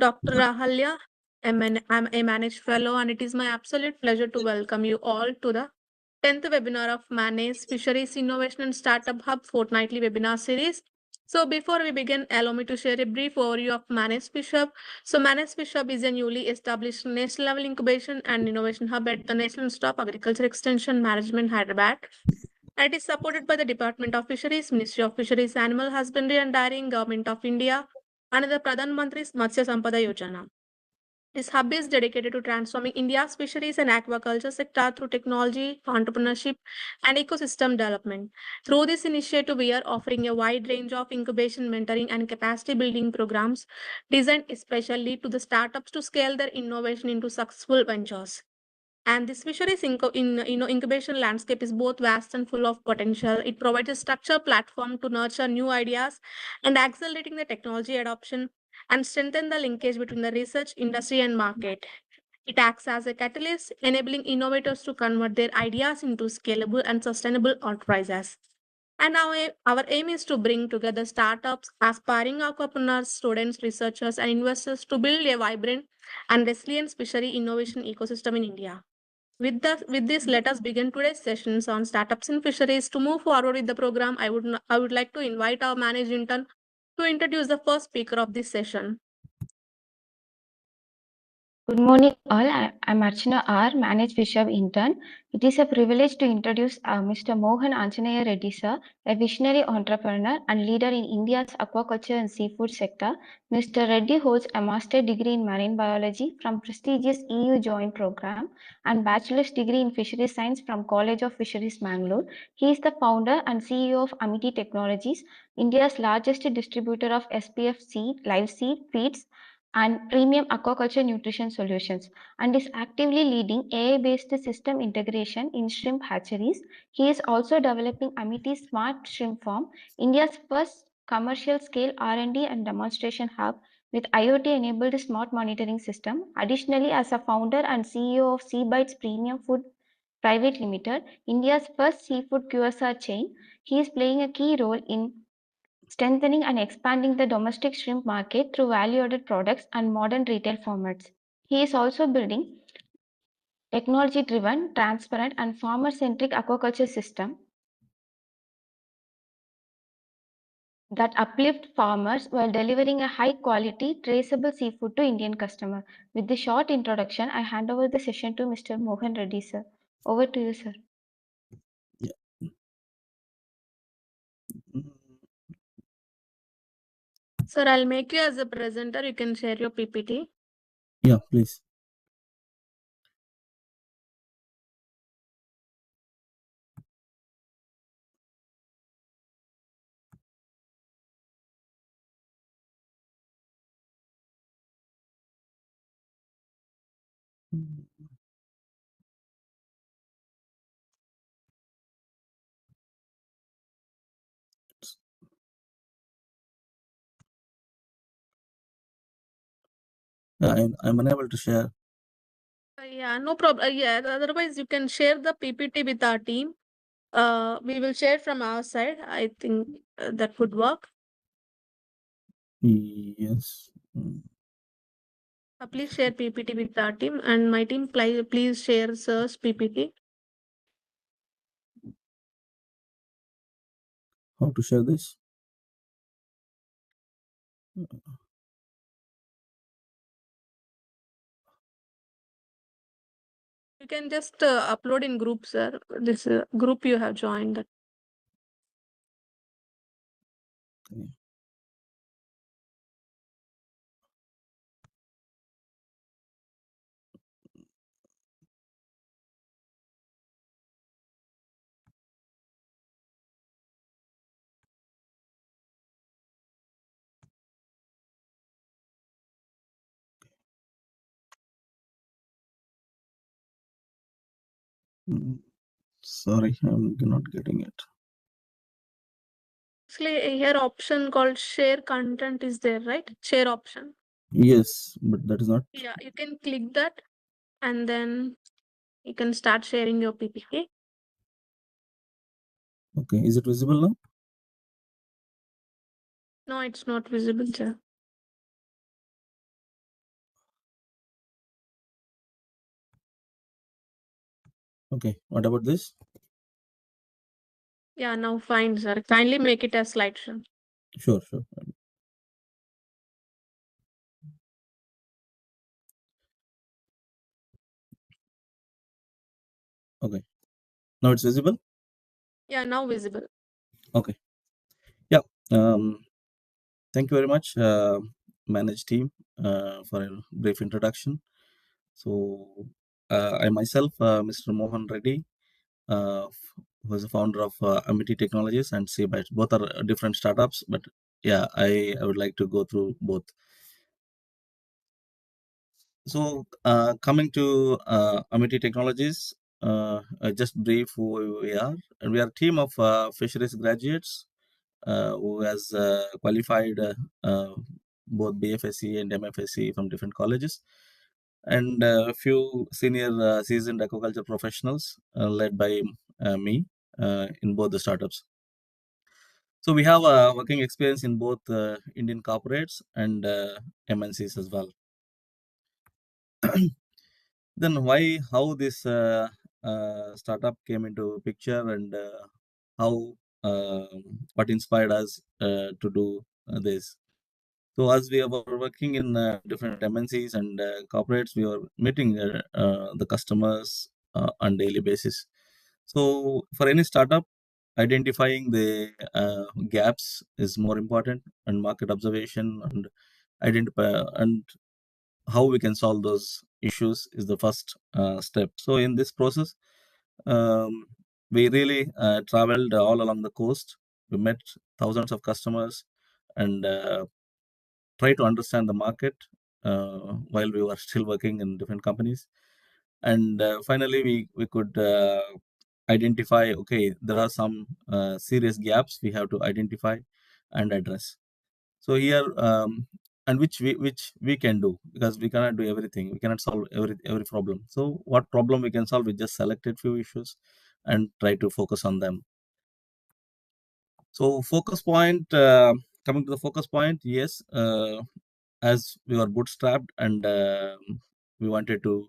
Dr. Rahalya. I'm a Managed Fellow, and it is my absolute pleasure to welcome you all to the 10th webinar of Manage Fisheries Innovation and Startup Hub Fortnightly Webinar Series. So before we begin, allow me to share a brief overview of MANAGE-FISHub. So MANAGE-FISHub is a newly established national level incubation and innovation hub at the National Institute of Agriculture Extension Management, Hyderabad. And it is supported by the Department of Fisheries, Ministry of Fisheries, Animal Husbandry and Dairying, Government of India, and the Pradhan Mantri's Matsya Sampada Yojana. This hub is dedicated to transforming India's fisheries and aquaculture sector through technology, entrepreneurship, and ecosystem development. Through this initiative, we are offering a wide range of incubation, mentoring, and capacity building programs designed especially to the startups to scale their innovation into successful ventures. And this fisheries incubation landscape is both vast and full of potential. It provides a structured platform to nurture new ideas and accelerating the technology adoption and strengthen the linkage between the research, industry, and market. It acts as a catalyst, enabling innovators to convert their ideas into scalable and sustainable enterprises. And our aim is to bring together startups, aspiring entrepreneurs, students, researchers, and investors to build a vibrant and resilient fishery innovation ecosystem in India. With this, let us begin today's sessions on startups in fisheries. To move forward with the program, I would like to invite our managed intern to introduce the first speaker of this session. Good morning all, I'm Archana R, MANAGE-FISHub intern. It is a privilege to introduce Mr. Mohan Anjanaya Reddy sir, a visionary entrepreneur and leader in India's aquaculture and seafood sector. Mr. Reddy holds a master's degree in marine biology from prestigious EU joint program and bachelor's degree in fisheries science from College of Fisheries, Mangalore. He is the founder and CEO of Amity Technologies, India's largest distributor of SPF seed, live seed, feeds, and premium aquaculture nutrition solutions, and is actively leading AI-based system integration in shrimp hatcheries. He is also developing Amity Smart Shrimp Farm, India's first commercial-scale R&D and demonstration hub with IoT-enabled smart monitoring system. Additionally, as a founder and CEO of Sea Bites Premium Food Private Limited, India's first seafood QSR chain, he is playing a key role in strengthening and expanding the domestic shrimp market through value-added products and modern retail formats. He is also building technology-driven, transparent, and farmer-centric aquaculture system that uplift farmers while delivering a high-quality, traceable seafood to Indian customers. With this short introduction, I hand over the session to Mr. Mohan Reddy, sir. Over to you, sir. Sir, I'll make you as a presenter. You can share your PPT. Yeah, please. I'm unable to share. Yeah, no problem. Yeah, otherwise you can share the PPT with our team. We will share from our side. I think that would work. Yes. Please share PPT with our team, and my team, please share sir's PPT. How to share this? You can just upload in group, sir. This group you have joined. Okay. Sorry, I'm not getting it. Actually, here option called share content is there, right? Share option. Yes, but that is not. Yeah, you can click that, and then you can start sharing your PPT. Okay, is it visible now? No, it's not visible, sir. Okay, what about this? Yeah, now fine, sir. Kindly make it a slideshow. Sure, sure. Okay, now it's visible. Yeah, now visible. Okay, yeah. Thank you very much, Manage team, for a brief introduction. So, I myself, Mr. Mohan Reddy, who is the founder of Amity Technologies and Seabytes. Both are different startups, but yeah, I would like to go through both. So, coming to Amity Technologies, just brief who we are. And we are a team of fisheries graduates who has qualified both BFSC and MFSC from different colleges, and a few senior seasoned aquaculture professionals led by me in both the startups. So we have working experience in both Indian corporates and MNCs as well. Then why, how this startup came into picture, and how what inspired us to do this. So as we were working in different MNCs and corporates, we were meeting the customers on daily basis. So for any startup, identifying the gaps is more important, and market observation and identify and how we can solve those issues is the first step. So in this process, we really traveled all along the coast. We met thousands of customers and try to understand the market while we were still working in different companies. And finally, we could identify, okay, there are some serious gaps we have to identify and address. So here, and which we can do, because we cannot do everything. We cannot solve every problem. So what problem we can solve? We just selected few issues and try to focus on them. So focus point, coming to the focus point, yes, as we were bootstrapped and we wanted to,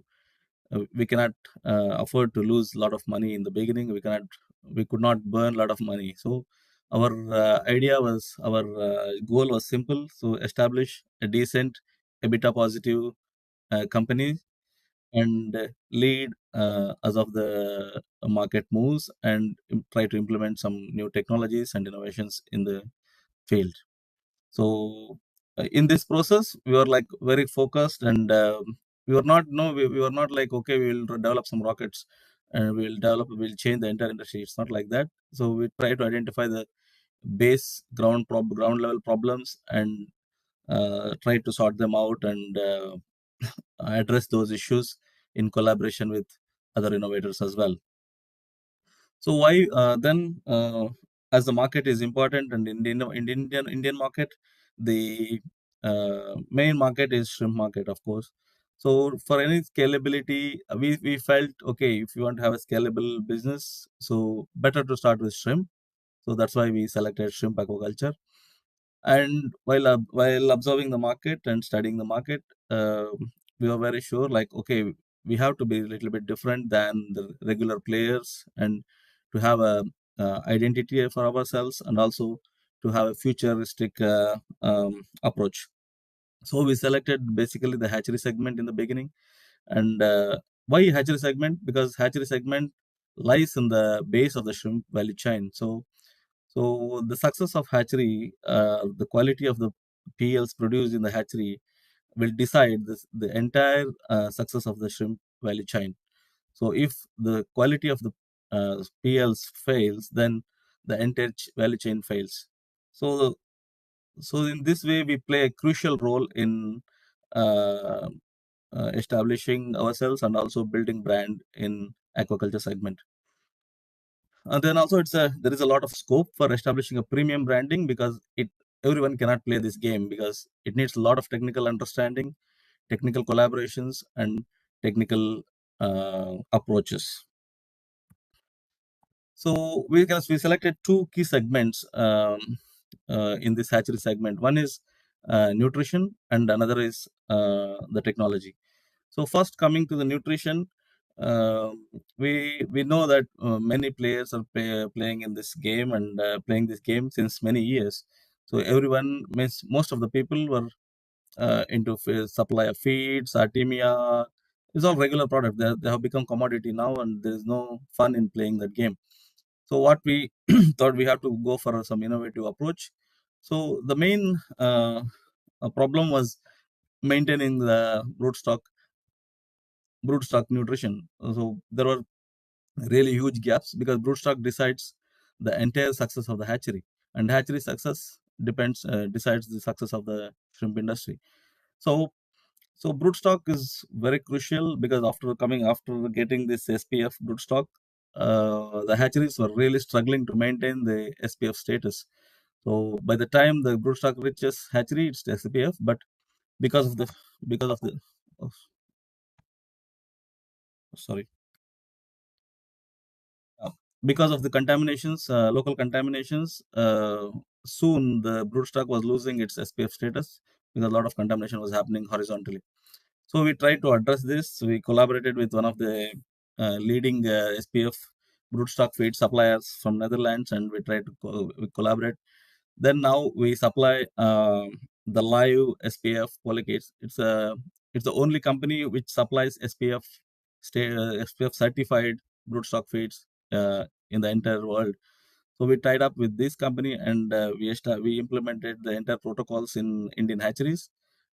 we cannot afford to lose a lot of money in the beginning. We could not burn a lot of money. So our our goal was simple. So establish a decent EBITDA positive company and lead as of the market moves, and try to implement some new technologies and innovations in the field. So in this process, we were like very focused, and we were not no we were not like, okay, we will develop some rockets and we'll change the entire industry. It's not like that. So we try to identify the base ground level problems and try to sort them out and address those issues in collaboration with other innovators as well. So why then, as the market is important, and in the Indian market, the main market is shrimp market, of course. So for any scalability, we felt, okay, if you want to have a scalable business, so better to start with shrimp. So that's why we selected shrimp aquaculture. And while observing the market and studying the market, we were very sure, like, okay, we have to be a little bit different than the regular players, and to have a identity for ourselves, and also to have a futuristic approach. So we selected basically the hatchery segment in the beginning. And why hatchery segment? Because hatchery segment lies in the base of the shrimp value chain. So the success of hatchery, the quality of the PLs produced in the hatchery will decide the entire success of the shrimp value chain. So if the quality of the PLs fails, then the entire value chain fails. So so in this way, we play a crucial role in uh, establishing ourselves and also building brand in aquaculture segment. And then also there is a lot of scope for establishing a premium branding, because everyone cannot play this game, because it needs a lot of technical understanding, technical collaborations, and technical approaches. So we selected two key segments in this hatchery segment. One is nutrition, and another is the technology. So first, coming to the nutrition, we know that many players are playing in this game and playing this game since many years. So everyone means most of the people were into supply of feeds, artemia. It's all regular product. They have become commodity now, and there is no fun in playing that game. So what we thought, we have to go for some innovative approach. So the main problem was maintaining the broodstock nutrition. So there were really huge gaps because broodstock decides the entire success of the hatchery, and hatchery success decides the success of the shrimp industry. So broodstock is very crucial because after getting this SPF broodstock, the hatcheries were really struggling to maintain the SPF status. So by the time the broodstock reaches hatchery, it's SPF, but because of the because of the oh, sorry uh, because of the contaminations, local contaminations, soon the broodstock was losing its SPF status because a lot of contamination was happening horizontally. So we tried to address this. We collaborated with one of the leading SPF broodstock feed suppliers from Netherlands, and we tried to we collaborate. Then now we supply the live SPF polycates. It's the only company which supplies SPF certified broodstock feeds in the entire world. So we tied up with this company, and we implemented the entire protocols in Indian hatcheries.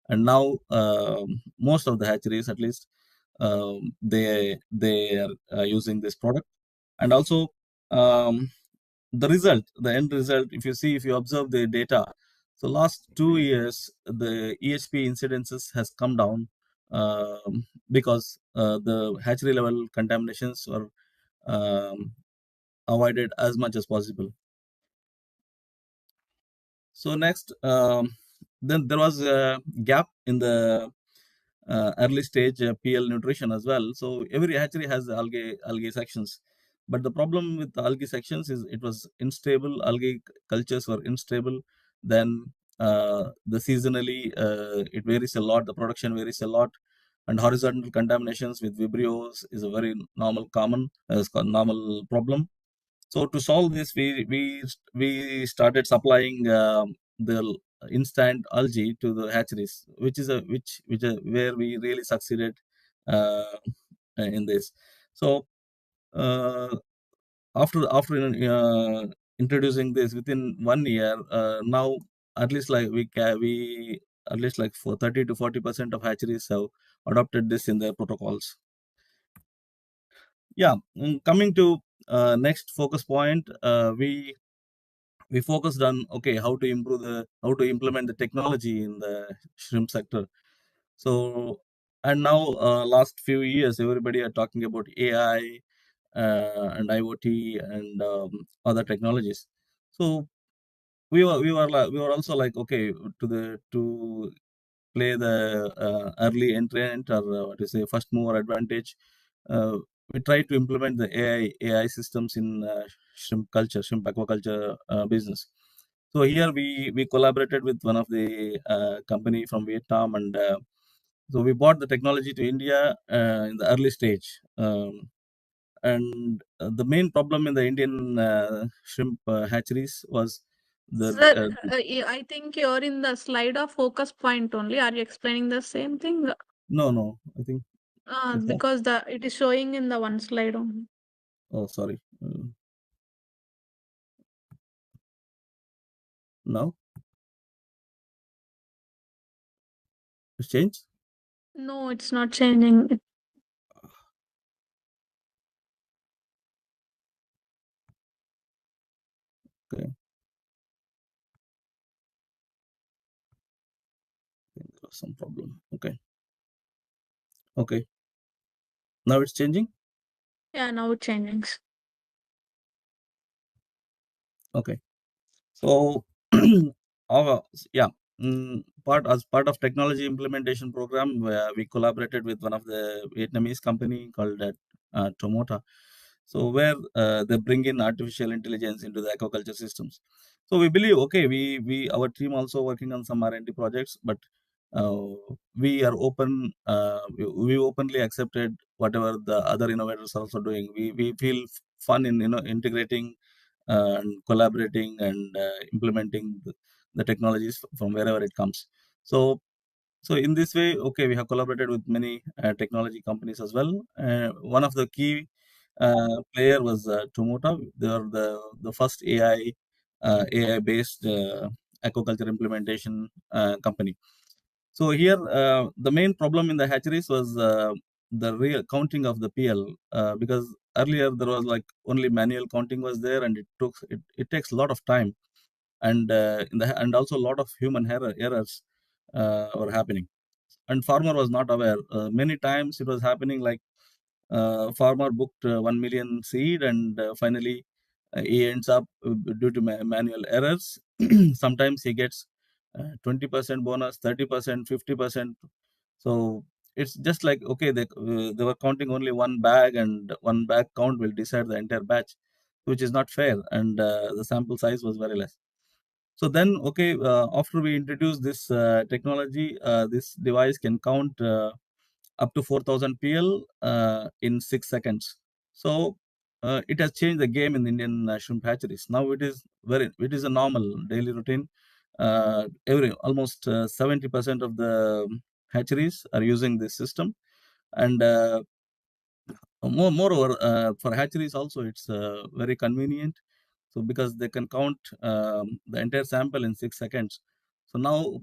And now most of the hatcheries, at least, they are using this product. And also, um, the end result, if you observe the data, so last 2 years the EHP incidences has come down, because the hatchery level contaminations were um, avoided as much as possible. So next, then there was a gap in the early stage PL nutrition as well. So every hatchery has algae sections, but the problem with the algae sections is it was unstable. Algae cultures were unstable. Then the seasonally it varies a lot. The production varies a lot, and horizontal contaminations with vibrios is a very normal problem. So to solve this, we started supplying the instant algae to the hatcheries, which is where we really succeeded uh, in this. So uh, after introducing this within 1 year, now at least like we at least like for 30 to 40% of hatcheries have adopted this in their protocols. Yeah, coming to next focus point, we focused on, okay, how to implement the technology in the shrimp sector. So, and now last few years everybody are talking about AI and IoT and other technologies. So we were also like, okay, to play the early entrant, or what to say, first mover advantage. We try to implement the AI systems in shrimp aquaculture business. So here we collaborated with one of the company from Vietnam, and so we brought the technology to India in the early stage. And the main problem in the Indian shrimp hatcheries was the Sir, I think you're in the slide of focus point only. Are you explaining the same thing? no, I think it's not. Because it is showing in the one slide only. Oh, sorry. Now it's changed. No, it's not changing. Okay, I think there was some problem. Okay. Now it's changing. Yeah, now it's changing. Okay. So, yeah, as part of technology implementation program, where we collaborated with one of the Vietnamese company called Tomota. So where they bring in artificial intelligence into the aquaculture systems. So we believe, okay, we our team also working on some R&D projects, but we are open. We openly accepted whatever the other innovators are also doing. We feel fun in integrating and collaborating and implementing the technologies from wherever it comes. So in this way, okay, we have collaborated with many technology companies as well. One of the key player was Tomota. They are the first AI based aquaculture implementation company. So here, the main problem in the hatcheries was the real counting of the PL, because earlier there was like only manual counting was there, and it takes a lot of time, and and also a lot of human errors were happening, and farmer was not aware. Many times it was happening like farmer booked 1 million seed, and finally he ends up due to manual errors. Sometimes he gets 20% bonus, 30%, 50%. So it's just like, okay, they were counting only one bag, and one bag count will decide the entire batch, which is not fair, and the sample size was very less. So then, okay, after we introduced this technology, this device can count up to 4,000 PL in 6 seconds. So it has changed the game in the Indian shrimp hatcheries. Now it is a normal daily routine. Almost 70% of the hatcheries are using this system, and moreover, for hatcheries also it's very convenient. So because they can count the entire sample in 6 seconds. So now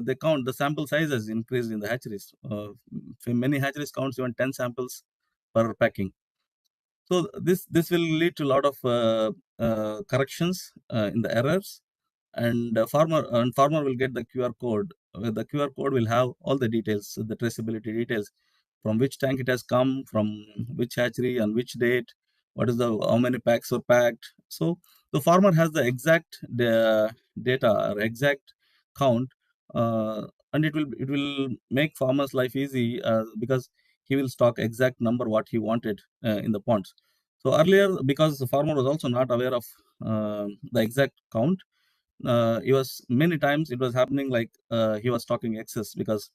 they count the sample size has increased in the hatcheries. Many hatcheries counts even 10 samples per packing. So this will lead to a lot of corrections in the errors, and farmer will get the QR code. The QR code will have all the details, the traceability details, from which tank it has come, from which hatchery, on which date, what is the how many packs were packed. So the farmer has the exact data or exact count, and it will make farmer's life easy, because he will stock exact number what he wanted in the ponds. So earlier, because the farmer was also not aware of the exact count, he was many times it was happening like he was stocking excess, because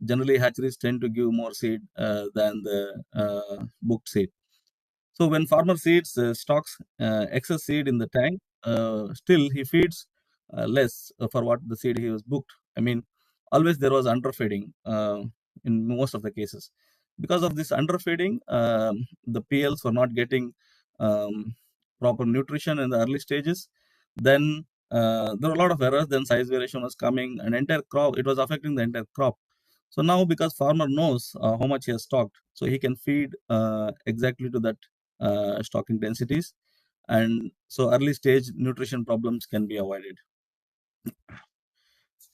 generally hatcheries tend to give more seed than the booked seed. So when farmer seeds stocks excess seed in the tank, still he feeds less for what the seed he was booked. I mean, always there was underfeeding in most of the cases. Because of this underfeeding, the PLs were not getting um, proper nutrition in the early stages. Then there were a lot of errors. Then size variation was coming, and entire crop, it was affecting the entire crop. So now, because farmer knows how much he has stocked, so he can feed exactly to that stocking densities, and so early stage nutrition problems can be avoided.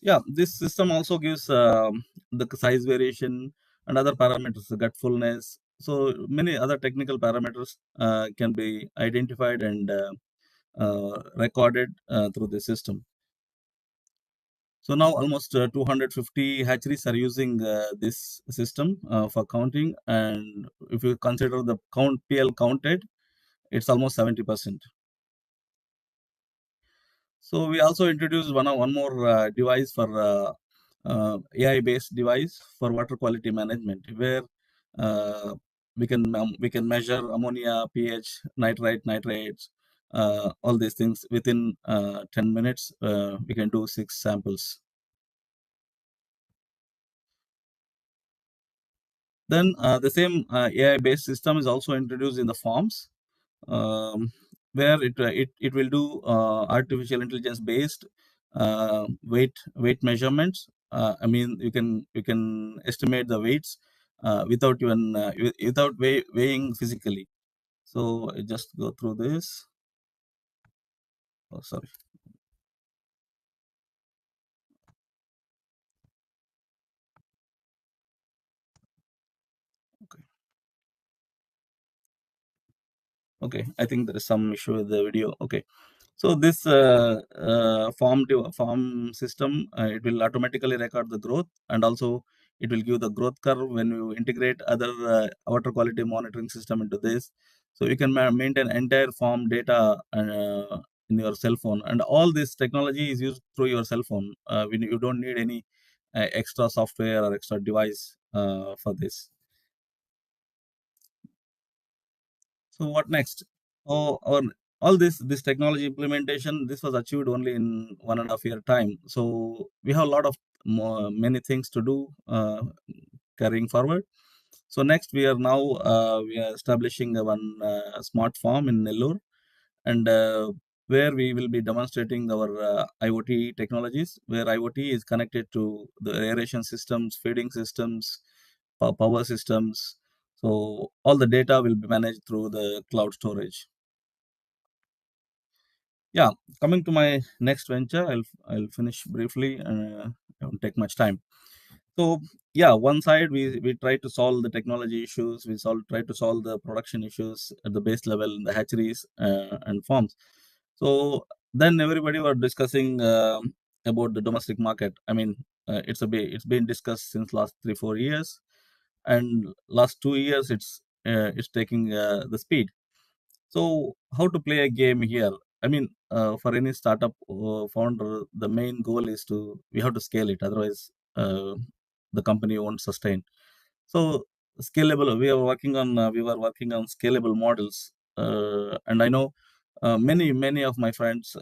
Yeah, this system also gives the size variation and other parameters, the gut fullness. So many other technical parameters can be identified and recorded through the system. So now almost 250 hatcheries are using this system for counting, and if you consider the PL counted, it's almost 70%. So we also introduced one more device for AI-based device for water quality management, where uh, we can measure ammonia, pH, nitrates, all these things within 10 minutes. We can do 6 samples. Then the same AI-based system is also introduced in the farms, where it will do artificial intelligence based weight measurements. I mean, you can estimate the weights without even without weighing physically. So I just go through this. Oh, sorry. Okay. Okay. I think there is some issue with the video. Okay. So this farm system, it will automatically record the growth, and also it will give the growth curve when you integrate other water quality monitoring system into this. So you can maintain entire farm data in your cell phone, and all this technology is used through your cell phone. You don't need any extra software or extra device for this. So what next? Oh, all this technology implementation, this was achieved only in 1.5 year time. So we have a lot of many things to do carrying forward. So next we are establishing one smart farm in Nellore, and where we will be demonstrating our IoT technologies, where IoT is connected to the aeration systems, feeding systems, power systems. So all the data will be managed through the cloud storage. Yeah, coming to my next venture, I'll finish briefly. I won't take much time. So yeah, one side we try to solve the technology issues. Try to solve the production issues at the base level in the hatcheries and farms. So then everybody were discussing about the domestic market. I mean, it's been discussed since last 3-4 years, and last 2 years it's taking the speed. So how to play a game here? I mean, for any startup founder, the main goal is we have to scale it. Otherwise, the company won't sustain. So scalable. We were working on scalable models, and I know many of my friends,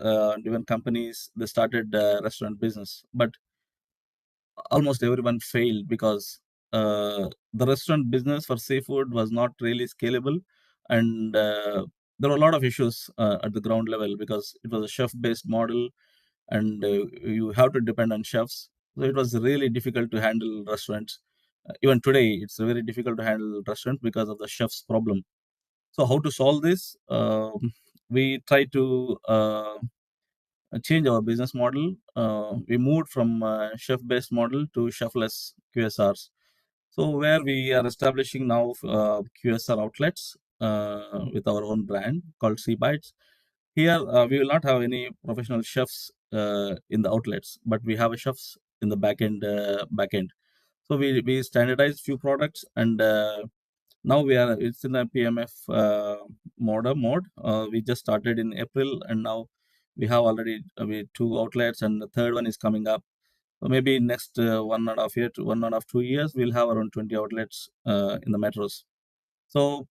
even companies, they started restaurant business, but almost everyone failed because the restaurant business for seafood was not really scalable, and there were a lot of issues at the ground level because it was a chef-based model, and you have to depend on chefs. So it was really difficult to handle restaurants. Even today, it's very difficult to handle restaurants because of the chef's problem. So how to solve this? We try to change our business model. We moved from chef-based model to chefless QSRs. So where we are establishing now QSR outlets with our own brand called Sea Bites. Here we will not have any professional chefs in the outlets, but we have a chefs in the back end. So we standardize few products, and now it's in a PMF mode. We just started in April, and now we have already two outlets, and the third one is coming up. So maybe next 1.5 to 2 years, we'll have around 20 outlets in the metros. So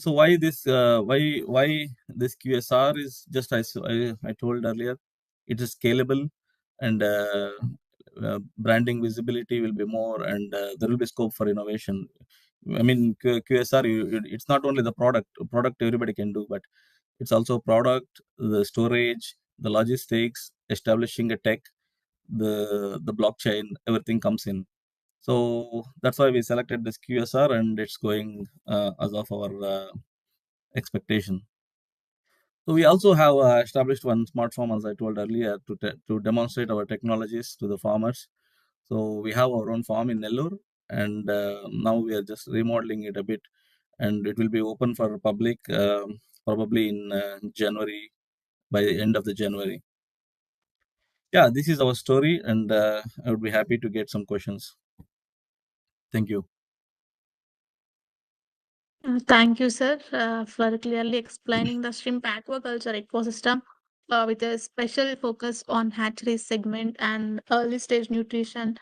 why this? Why this QSR is just I told earlier, it is scalable, and branding visibility will be more, and there will be scope for innovation. I mean, QSR, it's not only the product. Product everybody can do, but it's also product, the storage, the logistics, establishing a tech, the blockchain, everything comes in. So that's why we selected this QSR, and it's going as of our expectation. So we also have established one smart farm, as I told earlier, to demonstrate our technologies to the farmers. So we have our own farm in Nellore, and now we are just remodeling it a bit, and it will be open for public probably in January, by the end of the January. Yeah, this is our story, and I would be happy to get some questions. Thank you. Thank you, sir, for clearly explaining the shrimp aquaculture ecosystem with a special focus on hatchery segment and early stage nutrition.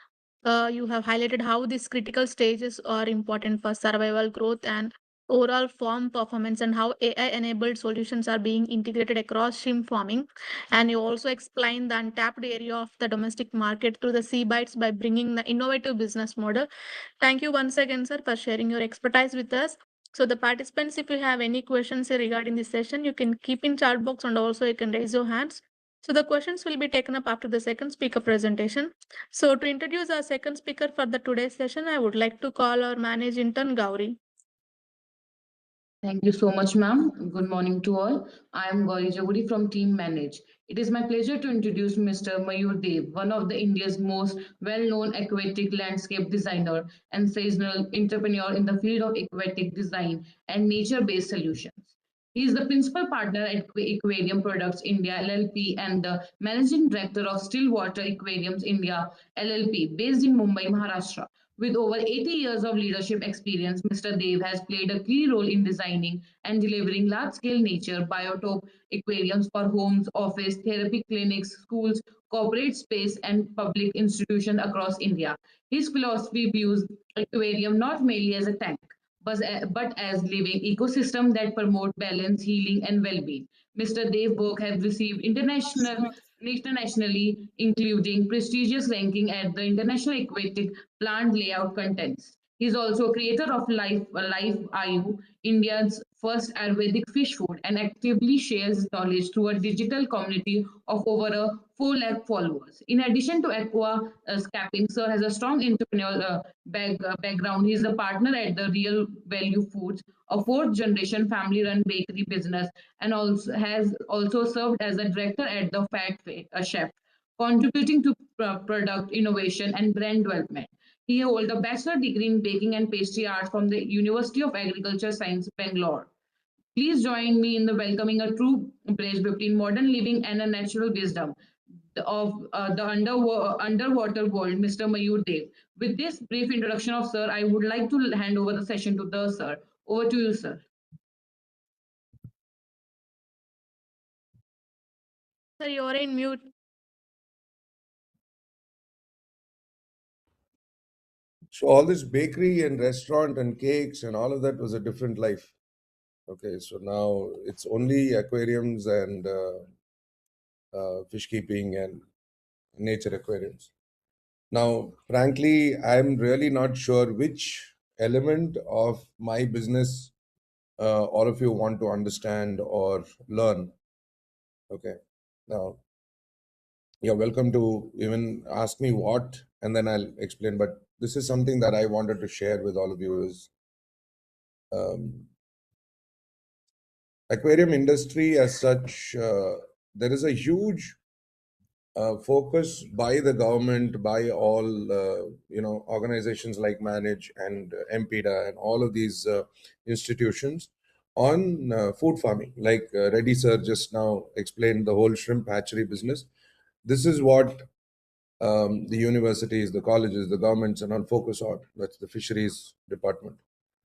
You have highlighted how these critical stages are important for survival, growth, and overall farm performance, and how AI-enabled solutions are being integrated across shrimp farming. And you also explained the untapped area of the domestic market through the sea bites by bringing the innovative business model. Thank you once again, sir, for sharing your expertise with us. So the participants, if you have any questions regarding this session, you can keep in chat box and also you can raise your hands. So the questions will be taken up after the second speaker presentation. So to introduce our second speaker for the today's session, I would like to call our manage intern Gauri. Thank you so much, ma'am. Good morning to all. I am Gauri Jagudi from Team Manage. It is my pleasure to introduce Mr. Mayur Dev, one of the India's most well-known aquatic landscape designer and seasonal entrepreneur in the field of aquatic design and nature-based solutions. He is the principal partner at Aquarium Products India LLP and the managing director of Stillwater Aquariums India LLP, based in Mumbai, Maharashtra. With over 80 years of leadership experience, Mr. Dev has played a key role in designing and delivering large-scale nature biotope aquariums for homes, office, therapy clinics, schools, corporate space, and public institutions across India. His philosophy views aquarium not merely as a tank, but as living ecosystem that promote balance, healing, and well-being. Mr. Dev work has received internationally, including prestigious ranking at the International Aquatic Plant Layout Contest. He is also creator of Life Ayu, India's first Ayurvedic fish food, and actively shares knowledge through a digital community of over a 4 lakh followers. In addition to aqua scapping, Sir has a strong entrepreneurial background. He is a partner at the Real Value Foods, a fourth generation family run bakery business, and also has also served as a director at the Chef, contributing to product innovation and brand development. He holds a bachelor degree in baking and pastry arts from the University of Agriculture Science, Bangalore. Please join me in the welcoming a true bridge between modern living and a natural wisdom of the underwater world, Mr. Mayur Dev. With this brief introduction of Sir, I would like to hand over the session to the Sir. Over to you, Sir. Sir, you're in mute. So all this bakery and restaurant and cakes and all of that was a different life. Okay, so now it's only aquariums and fish keeping and nature aquariums. Now, frankly, I'm really not sure which element of my business all of you want to understand or learn. Okay, now you're welcome to even ask me what, and then I'll explain. But this is something that I wanted to share with all of you is aquarium industry as such. There is a huge focus by the government, by all organizations like Manage and MPDA and all of these institutions on food farming. Like Reddy sir just now explained the whole shrimp hatchery business. This is what the universities, the colleges, the governments are not focus on. That's the fisheries department.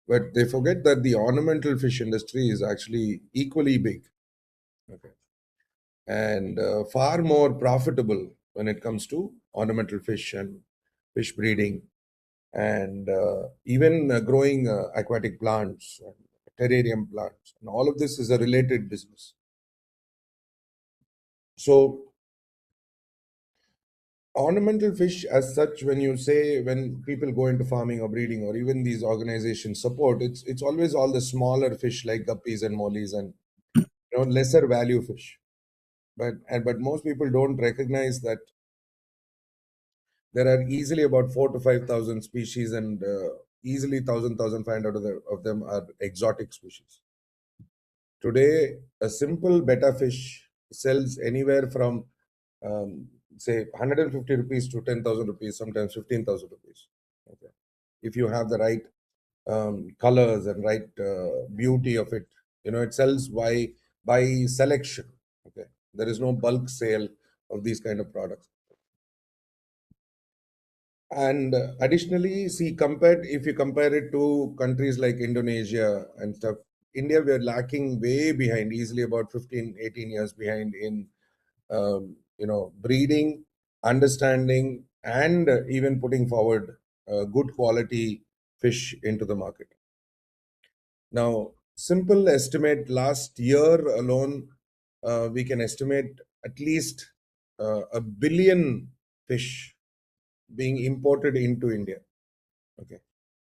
But they forget that the ornamental fish industry is actually equally big. Okay. And far more profitable when it comes to ornamental fish and fish breeding and even growing aquatic plants, and terrarium plants. And all of this is a related business. So ornamental fish as such, when people go into farming or breeding or even these organizations support, it's always all the smaller fish like guppies and mollies and lesser value fish. But most people don't recognize that there are easily about 4 to 5,000 species, and easily 1,500 of them are exotic species. Today, a simple betta fish sells anywhere from say 150 rupees to 10,000 rupees, sometimes 15,000 rupees. Okay. If you have the right colors and right beauty of it, it sells by selection. Okay. There is no bulk sale of these kind of products. And additionally, if you compare it to countries like Indonesia and stuff, India, we're lacking way behind, easily about 15, 18 years behind in, breeding, understanding, and even putting forward good quality fish into the market. Now, simple estimate, last year alone, we can estimate at least 1 billion fish being imported into India, okay,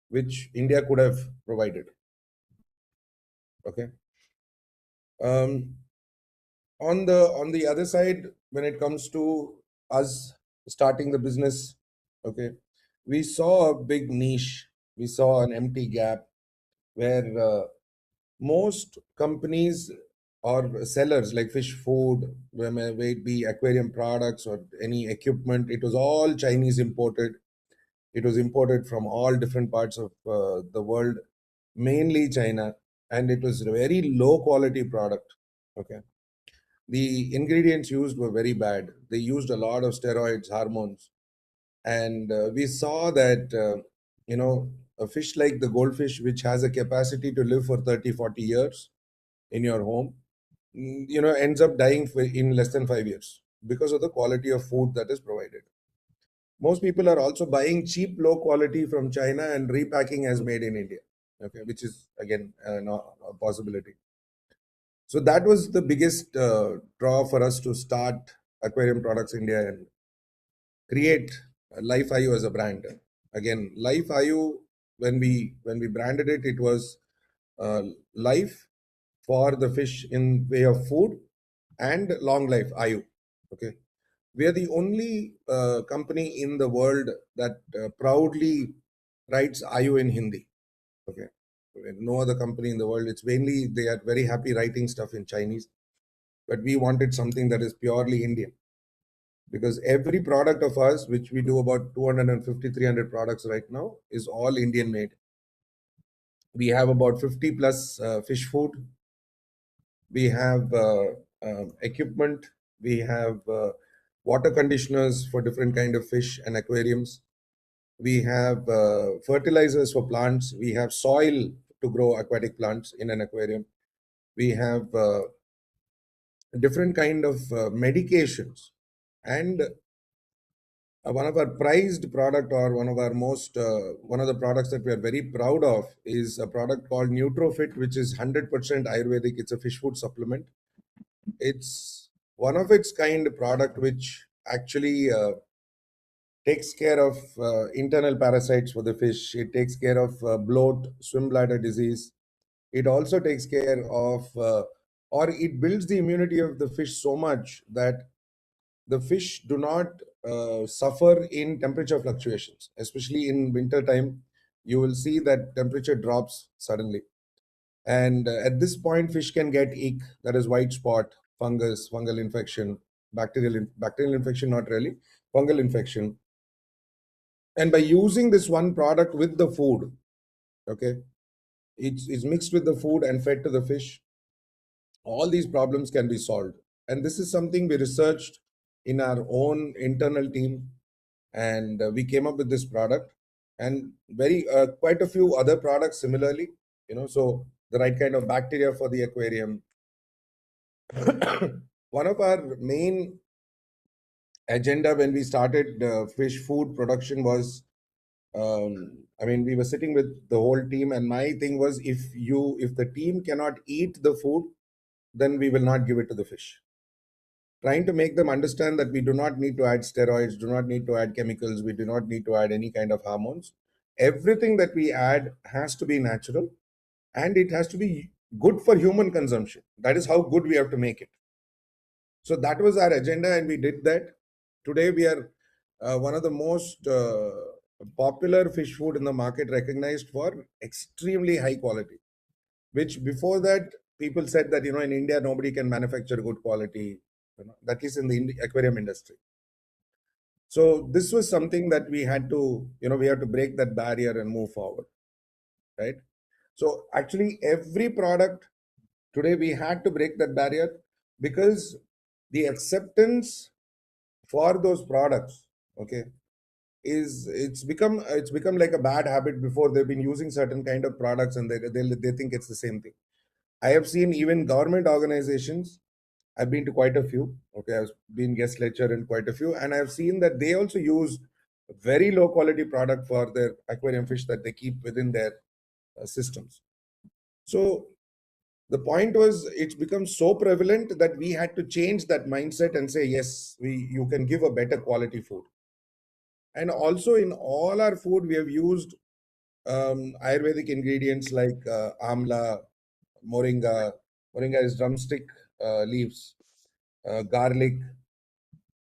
which India could have provided. Okay. On the other side, when it comes to us starting the business, okay, we saw a big niche, we saw an empty gap where most companies or sellers like fish food, whether it be aquarium products or any equipment, it was all Chinese imported. It was imported from all different parts of the world, mainly China, and it was a very low quality product. Okay, the ingredients used were very bad. They used a lot of steroids, hormones, and we saw that a fish like the goldfish, which has a capacity to live for 30, 40 years in your home, ends up dying in less than 5 years because of the quality of food that is provided. Most people are also buying cheap, low quality from China and repacking as made in India, okay, which is again a possibility. So that was the biggest draw for us to start Aquarium Products India and create Life IU as a brand. Again, Life IU, when we branded it, it was life for the fish in way of food and long life IU. Okay, we are the only company in the world that proudly writes IU in Hindi. Okay, no other company in the world. It's mainly they are very happy writing stuff in Chinese, but we wanted something that is purely Indian, because every product of us, which we do about 250, 300 products right now, is all Indian made. We have about 50 plus fish food. We have equipment. We have water conditioners for different kind of fish and aquariums. We have fertilizers for plants. We have soil to grow aquatic plants in an aquarium. We have different kind of medications, and one of our prized product, or one of our most one of the products that we are very proud of, is a product called Nutrofit, which is 100% Ayurvedic. It's a fish food supplement. It's one of its kind product which actually takes care of internal parasites for the fish. It takes care of bloat, swim bladder disease. It also takes care of or it builds the immunity of the fish so much that the fish do not suffer in temperature fluctuations. Especially in winter time, you will see that temperature drops suddenly, and at this point fish can get ick, that is white spot, fungus, fungal infection, bacterial infection, not really, fungal infection. And by using this one product with the food, okay, it's mixed with the food and fed to the fish, all these problems can be solved. And this is something we researched in our own internal team, and we came up with this product, and very quite a few other products similarly, so the right kind of bacteria for the aquarium. One of our main agenda when we started fish food production was, we were sitting with the whole team, and my thing was, if the team cannot eat the food, then we will not give it to the fish. Trying to make them understand that we do not need to add steroids, do not need to add chemicals, we do not need to add any kind of hormones. Everything that we add has to be natural, and it has to be good for human consumption. That is how good we have to make it. So that was our agenda, and we did that. Today we are one of the most popular fish food in the market, recognized for extremely high quality, which before that people said that in India nobody can manufacture good quality, that is in the aquarium industry. So this was something that we had to break that barrier and move forward, right? So actually every product today we had to break that barrier, because the acceptance for those products, okay, it's become like a bad habit. Before, they've been using certain kind of products and they think it's the same thing. I have seen even government organizations, I've been to quite a few, okay, I've been guest lecturer in quite a few, and I've seen that they also use very low quality product for their aquarium fish that they keep within their systems. So the point was, it's become so prevalent that we had to change that mindset and say, yes, you can give a better quality food. And also in all our food, we have used Ayurvedic ingredients like amla, moringa. Moringa is drumstick leaves, garlic.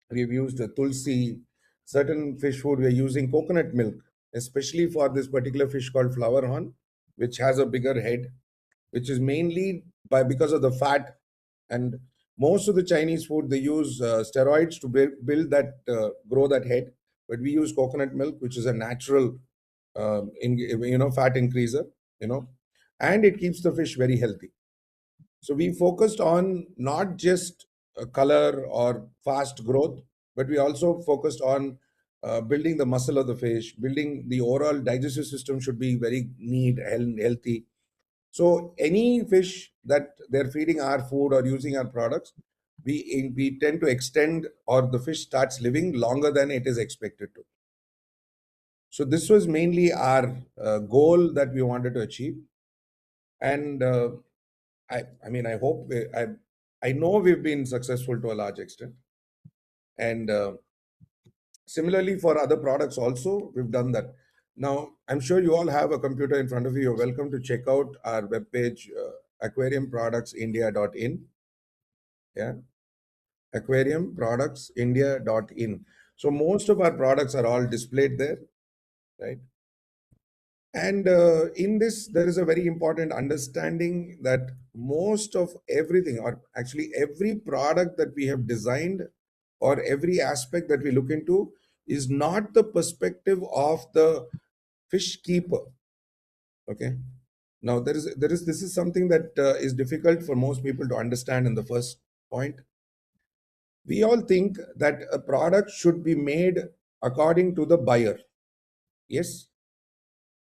We've used tulsi. Certain fish food, we are using coconut milk, especially for this particular fish called flower horn, which has a bigger head, which is mainly because of the fat. And most of the Chinese food, they use steroids to build that, grow that head. But we use coconut milk, which is a natural, fat increaser, and it keeps the fish very healthy. So we focused on not just color or fast growth, but we also focused on building the muscle of the fish, building the overall digestive system should be very neat and healthy. So any fish that they're feeding our food or using our products, we tend to extend, or the fish starts living longer than it is expected to. So this was mainly our goal that we wanted to achieve. And I mean, I hope, I know we've been successful to a large extent. And similarly for other products also, we've done that. Now, I'm sure you all have a computer in front of you. You're welcome to check out our webpage, aquariumproductsindia.in. Yeah, aquariumproductsindia.in. So most of our products are all displayed there, right? And in this, there is a very important understanding that most of everything, or actually every product that we have designed, or every aspect that we look into, is not the perspective of the fish keeper. Okay. Now, this is something that is difficult for most people to understand in the first point. We all think that a product should be made according to the buyer. Yes.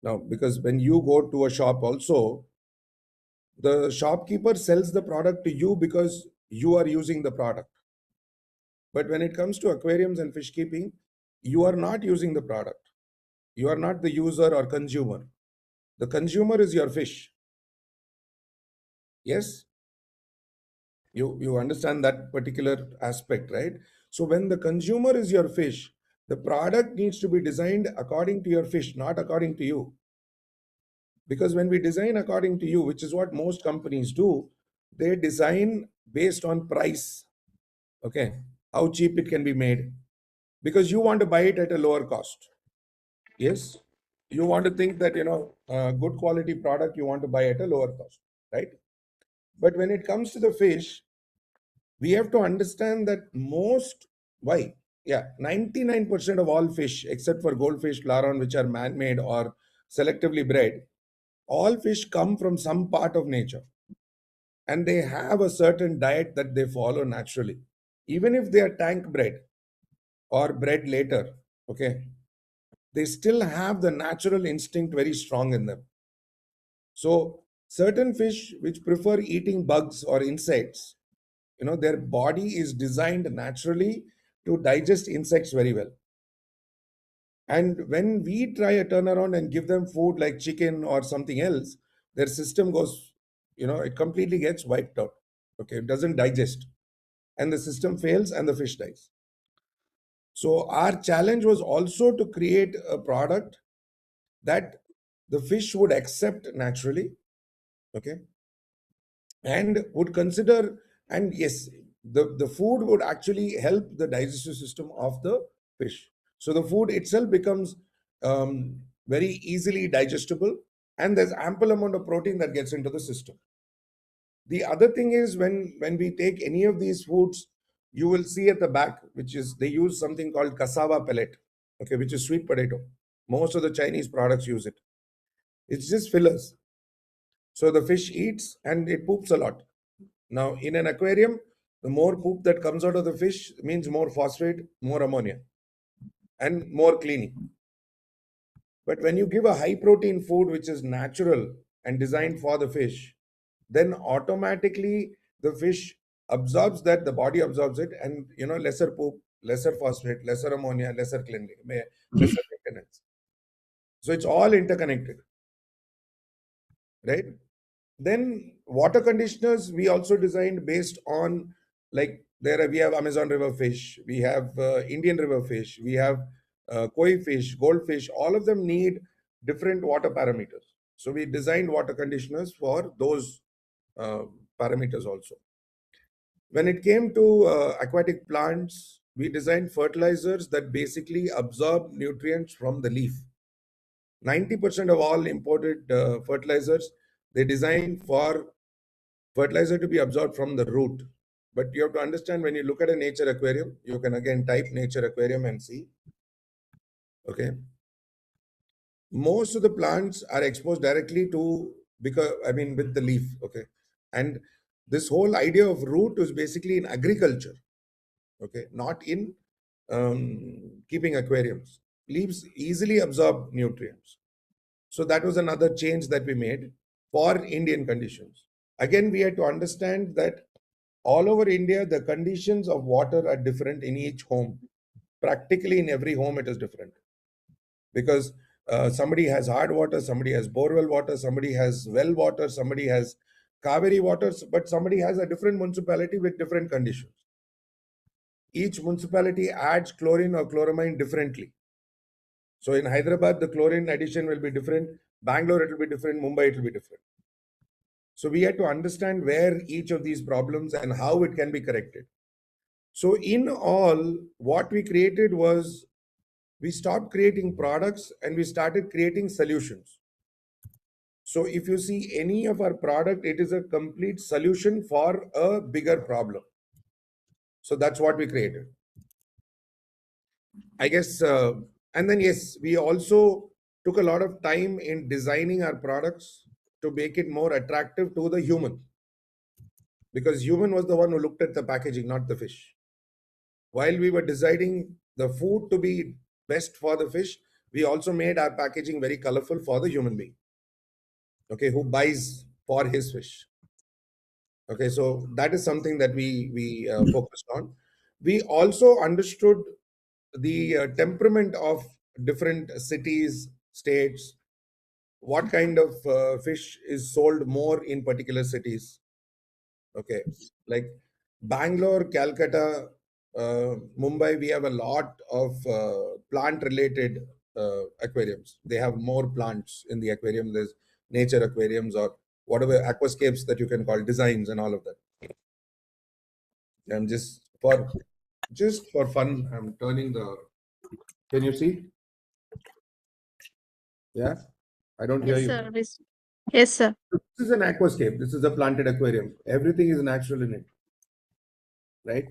Now, because when you go to a shop also, the shopkeeper sells the product to you because you are using the product. But when it comes to aquariums and fish keeping, you are not using the product. You are not the user or consumer. The consumer is your fish. Yes? You understand that particular aspect, right? So when the consumer is your fish, the product needs to be designed according to your fish, not according to you. Because when we design according to you, which is what most companies do, they design based on price. Okay, how cheap it can be made, because you want to buy it at a lower cost. Yes, you want to think that, good quality product you want to buy at a lower cost, right? But when it comes to the fish, we have to understand that 99% of all fish, except for goldfish, plaron, which are man-made or selectively bred, all fish come from some part of nature, and they have a certain diet that they follow naturally. Even if they are tank bred or bred later, okay, they still have the natural instinct very strong in them. So certain fish which prefer eating bugs or insects, their body is designed naturally to digest insects very well. And when we try a turnaround and give them food like chicken or something else, their system goes, it completely gets wiped out. Okay, it doesn't digest, and the system fails and the fish dies. So our challenge was also to create a product that the fish would accept naturally, okay, and would consider, and yes, the food would actually help the digestive system of the fish. So the food itself becomes very easily digestible, and there's ample amount of protein that gets into the system. The other thing is, when we take any of these foods, you will see at the back, which is, they use something called cassava pellet, okay, which is sweet potato. Most of the Chinese products use it. It's just fillers. So the fish eats and it poops a lot. Now, in an aquarium, the more poop that comes out of the fish means more phosphate, more ammonia, and more cleaning. But when you give a high protein food which is natural and designed for the fish, then automatically the fish absorbs that, the body absorbs it, and lesser poop, lesser phosphate, lesser ammonia, lesser cleaning, lesser maintenance. So it's all interconnected, right? Then water conditioners we also designed based on, like, we have Amazon river fish, we have Indian river fish, we have koi fish, goldfish. All of them need different water parameters. So we designed water conditioners for those parameters also. When it came to aquatic plants, we designed fertilizers that basically absorb nutrients from the leaf. 90% of all imported fertilizers, they design for fertilizer to be absorbed from the root. But you have to understand, when you look at a nature aquarium, you can again type nature aquarium and see. Okay. Most of the plants are exposed directly to, with the leaf. Okay. And this whole idea of root is basically in agriculture. Okay. Not in keeping aquariums. Leaves easily absorb nutrients. So that was another change that we made for Indian conditions. Again, we had to understand that all over India, the conditions of water are different in each home. Practically in every home, it is different because somebody has hard water, somebody has borewell water, somebody has well water, somebody has Kaveri waters, but somebody has a different municipality with different conditions. Each municipality adds chlorine or chloramine differently. So in Hyderabad, the chlorine addition will be different. Bangalore, it will be different. Mumbai, it will be different. So we had to understand where each of these problems and how it can be corrected. So in all, what we created was we stopped creating products and we started creating solutions. So if you see any of our product, it is a complete solution for a bigger problem. So that's what we created. I guess, and then yes, we also took a lot of time in designing our products to make it more attractive to the human. Because human was the one who looked at the packaging, not the fish. While we were deciding the food to be best for the fish, we also made our packaging very colorful for the human being, okay, who buys for his fish. Okay, so that is something that we focused on. We also understood the temperament of different cities, states, what kind of fish is sold more in particular cities. Okay, like Bangalore, Calcutta, Mumbai, we have a lot of plant related aquariums. They have more plants in the aquarium. There's nature aquariums or whatever aquascapes that you can call, designs and all of that. I'm just for fun, I'm turning the, can you see? Yeah, I don't hear Yes, you. sir. Yes, sir. This is an aquascape. This is a planted aquarium. Everything is natural in it, right?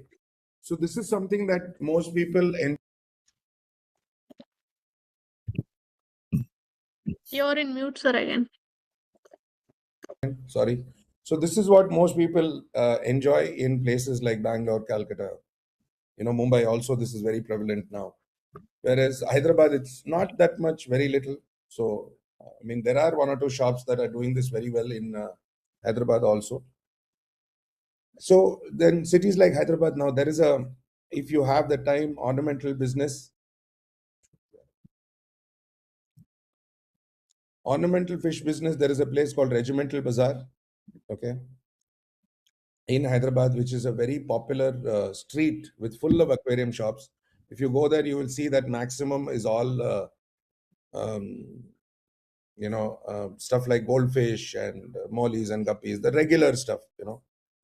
So this is something that most people You're in mute, sir, again. sorry. So this is what most people enjoy in places like Bangalore, Calcutta, Mumbai. Also, this is very prevalent now. Whereas Hyderabad, it's not that much, very little. So I mean, there are one or two shops that are doing this very well in Hyderabad also. So then cities like Hyderabad now, there is if you have the time, ornamental business. Ornamental fish business, there is a place called Regimental Bazaar, okay, in Hyderabad, which is a very popular street with full of aquarium shops. If you go there, you will see that maximum is all, um, stuff like goldfish and mollies and guppies, the regular stuff,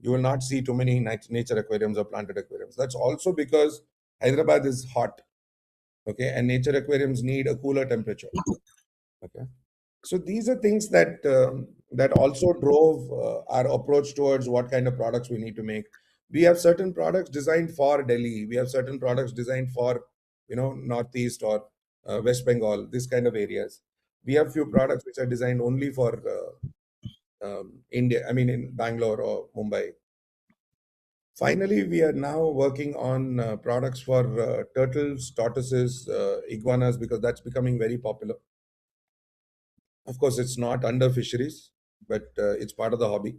You will not see too many nature aquariums or planted aquariums. That's also because Hyderabad is hot, okay, and nature aquariums need a cooler temperature, okay. So these are things that also drove our approach towards what kind of products we need to make. We have certain products designed for Delhi. We have certain products designed for Northeast or West Bengal, this kind of areas. We have few products which are designed only for India. I mean, in Bangalore or Mumbai. Finally, we are now working on products for turtles, tortoises, iguanas, because that's becoming very popular. Of course, it's not under fisheries, but it's part of the hobby.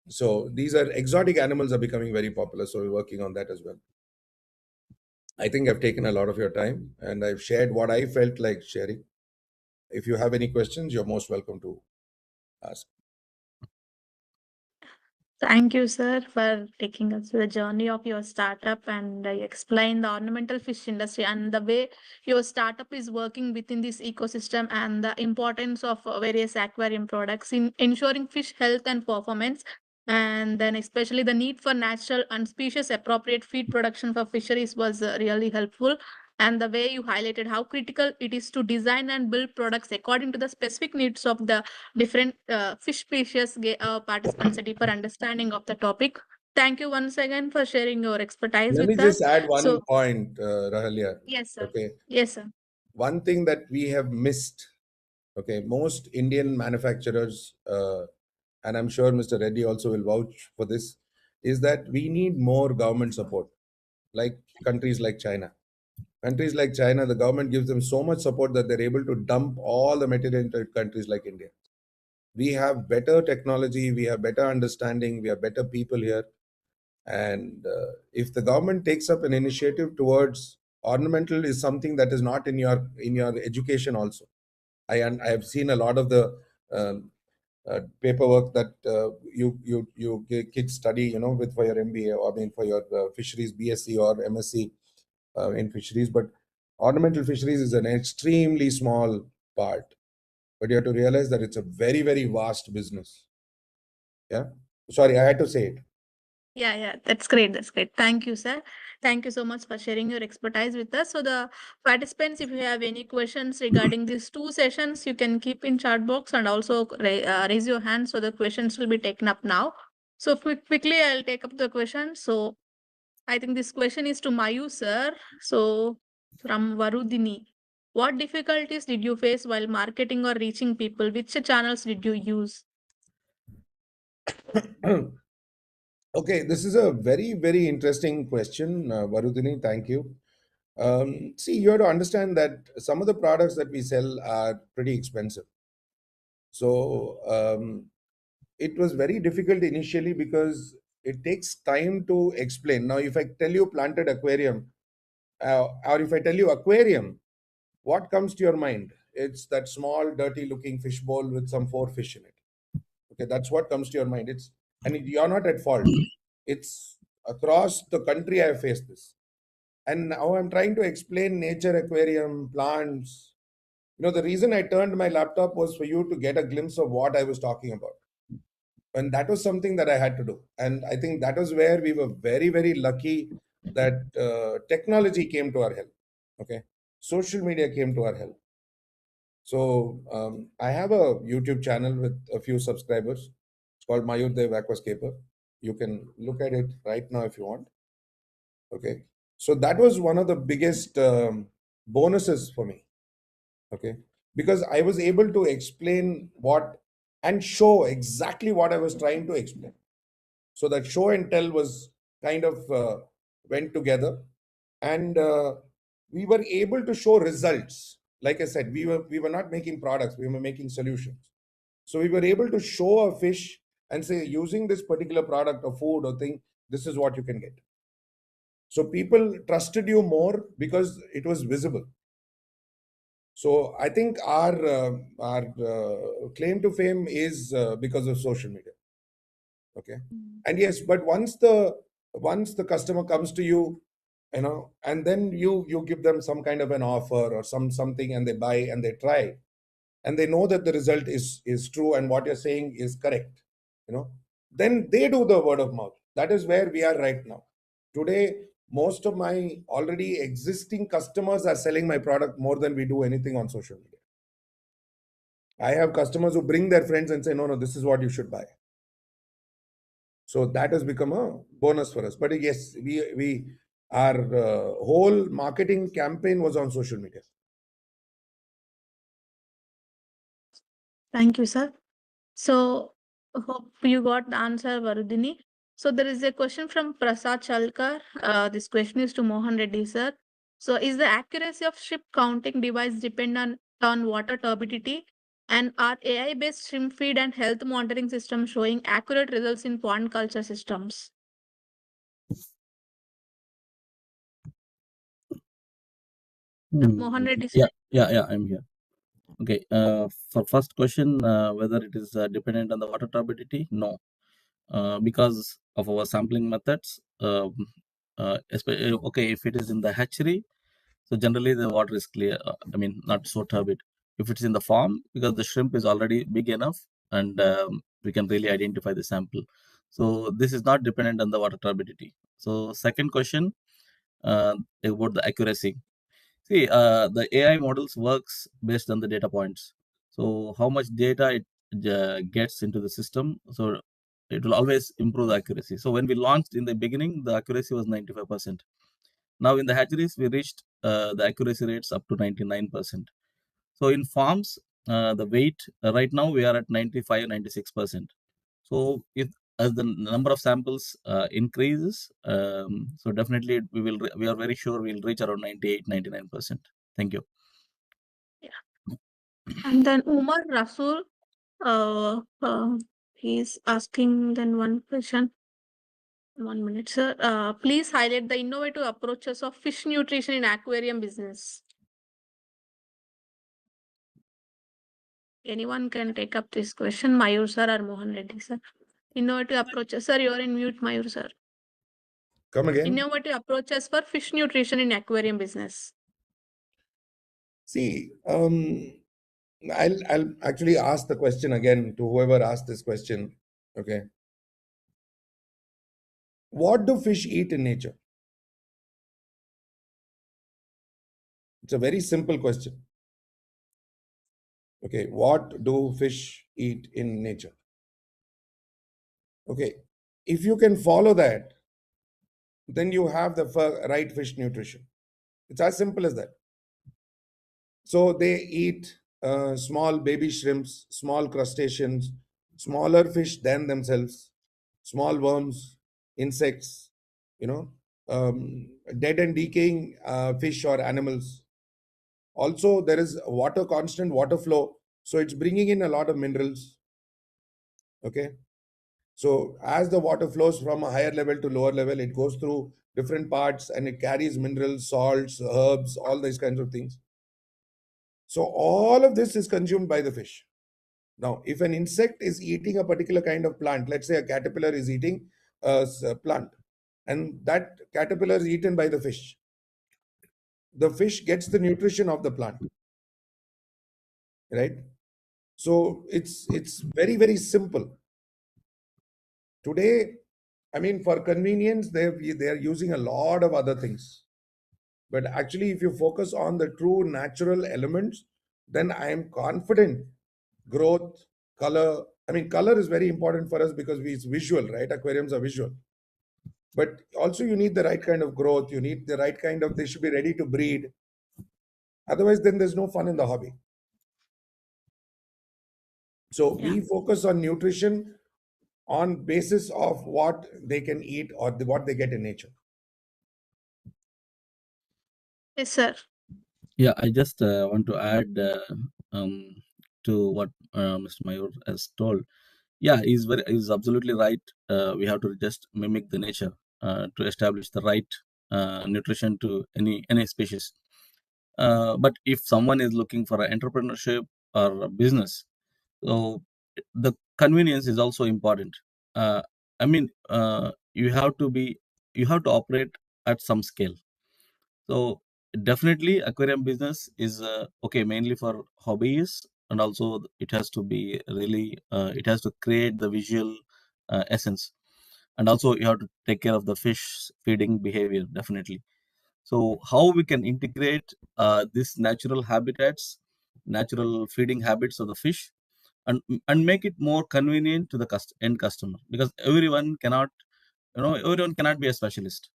So these are exotic animals are becoming very popular. So we're working on that as well. I think I've taken a lot of your time and I've shared what I felt like sharing. If you have any questions, you're most welcome to ask. Thank you, sir, for taking us through the journey of your startup and explain the ornamental fish industry and the way your startup is working within this ecosystem and the importance of various aquarium products in ensuring fish health and performance. And then, especially the need for natural and species appropriate feed production for fisheries was really helpful. And the way you highlighted how critical it is to design and build products according to the specific needs of the different fish species participants a deeper understanding of the topic. Thank you once again for sharing your expertise Let me with us. just add one So, point, Rahalya. yes, sir. Okay. Yes, sir. One thing that we have missed, okay, most Indian manufacturers, and I'm sure Mr. Reddy also will vouch for this, is that we need more government support. like countries like China. Countries like China, the government gives them so much support that they're able to dump all the material into countries like India. We have better technology, we have better understanding, we have better people here. And if the government takes up an initiative towards ornamental is something that is not in your education also. I have seen a lot of the paperwork that you kids study, with for your MBA, or I mean for your fisheries BSc or MSc in fisheries. But ornamental fisheries is an extremely small part. But you have to realize that it's a very, very vast business. Yeah. Sorry, I had to say it. Yeah, that's great. That's great. Thank you, sir. Thank you so much for sharing your expertise with us. So the participants, if you have any questions regarding these two sessions, you can keep in chat box and also raise your hand. So the questions will be taken up now. So quickly, I'll take up the question. So I think this question is to Mayu, sir. So from Varudini, what difficulties did you face while marketing or reaching people? Which channels did you use? Okay, this is a very, very interesting question, Varudini. Thank you. See, you have to understand that some of the products that we sell are pretty expensive. So it was very difficult initially because it takes time to explain. Now, if I tell you planted aquarium, or if I tell you aquarium, what comes to your mind? It's that small, dirty-looking fish bowl with some 4 fish in it. Okay, that's what comes to your mind. And you're not at fault. It's across the country I have faced this. And now I'm trying to explain nature aquarium, plants. The reason I turned my laptop was for you to get a glimpse of what I was talking about. And that was something that I had to do. And I think that was where we were very, very lucky that technology came to our help. Okay. Social media came to our help. So I have a YouTube channel with a few subscribers. It's called Mayur Dev Aquascaper. You can look at it right now if you want. Okay. So that was one of the biggest bonuses for me. Okay. Because I was able to explain and show exactly what I was trying to explain. So that show and tell was kind of went together. And we were able to show results. Like I said, we were not making products, we were making solutions. So we were able to show a fish and say, using this particular product or food or thing, this is what you can get. So people trusted you more because it was visible. So I think our claim to fame is because of social media. Okay. And yes, but once the customer comes to you, and then you give them some kind of an offer or something, and they buy and they try, and they know that the result is true and what you're saying is correct, then they do the word of mouth. That is where we are right now. Today, most of my already existing customers are selling my product more than we do anything on social media. I have customers who bring their friends and say, no, this is what you should buy. So that has become a bonus for us. But yes, our whole marketing campaign was on social media. Thank you, sir. So hope you got the answer, Varudini. So there is a question from Prasad Chalkar. This question is to Mohan Reddy, sir. So is the accuracy of shrimp counting device dependent on water turbidity? And are AI-based shrimp feed and health monitoring systems showing accurate results in pond culture systems? Mohan Reddy, sir. Yeah, I'm here. Okay. For first question, whether it is dependent on the water turbidity, no, because of our sampling methods. Okay, if it is in the hatchery, so generally the water is clear. Not so turbid. If it's in the farm, because the shrimp is already big enough, and we can really identify the sample. So this is not dependent on the water turbidity. So second question, about the accuracy. See, the AI models works based on the data points. So how much data it gets into the system, so it will always improve the accuracy. So when we launched in the beginning, the accuracy was 95%. Now in the hatcheries, we reached the accuracy rates up to 99%. So in farms, the weight right now we are at 95, 96%. So if as the number of samples increases, so definitely we are very sure we'll reach around 98-99%. Thank you. And then Umar Rasul, he's asking then one question. 1 minute, sir. Please highlight the innovative approaches of fish nutrition in aquarium business. Anyone can take up this question, Mayur sir or Mohan Reddy sir. Innovative approaches. Sir, you are in mute, Mayur sir. Come again. Innovative approaches for fish nutrition in aquarium business. See, I'll actually ask the question again to whoever asked this question. Okay. What do fish eat in nature? It's a very simple question. Okay. What do fish eat in nature? Okay. If you can follow that, then you have the right fish nutrition. It's as simple as that. So they eat small baby shrimps, small crustaceans, smaller fish than themselves, small worms, insects, dead and decaying fish or animals. Also, there is constant water flow. So it's bringing in a lot of minerals. Okay. So as the water flows from a higher level to lower level, it goes through different parts and it carries minerals, salts, herbs, all these kinds of things. So all of this is consumed by the fish. Now, if an insect is eating a particular kind of plant, let's say a caterpillar is eating a plant, and that caterpillar is eaten by the fish gets the nutrition of the plant, right? So it's very, very simple. Today, I mean, for convenience, they are using a lot of other things. But actually, if you focus on the true natural elements, then I am confident growth, color. I mean, color is very important for us because it's visual, right? Aquariums are visual. But also you need the right kind of growth. You need the right kind of, they should be ready to breed. Otherwise, then there's no fun in the hobby. So we focus on nutrition on basis of what they can eat or what they get in nature. Yes, sir. Yeah, I just want to add to what Mr. Mayur has told. Yeah, he's absolutely right. We have to just mimic the nature to establish the right nutrition to any species. But if someone is looking for an entrepreneurship or a business, so the convenience is also important. I mean, you have to operate at some scale. So definitely, aquarium business is okay mainly for hobbies, and also it has to be really it has to create the visual essence, and also you have to take care of the fish feeding behavior definitely. So how we can integrate these natural habitats, natural feeding habits of the fish, and make it more convenient to the end customer, because everyone cannot be a specialist.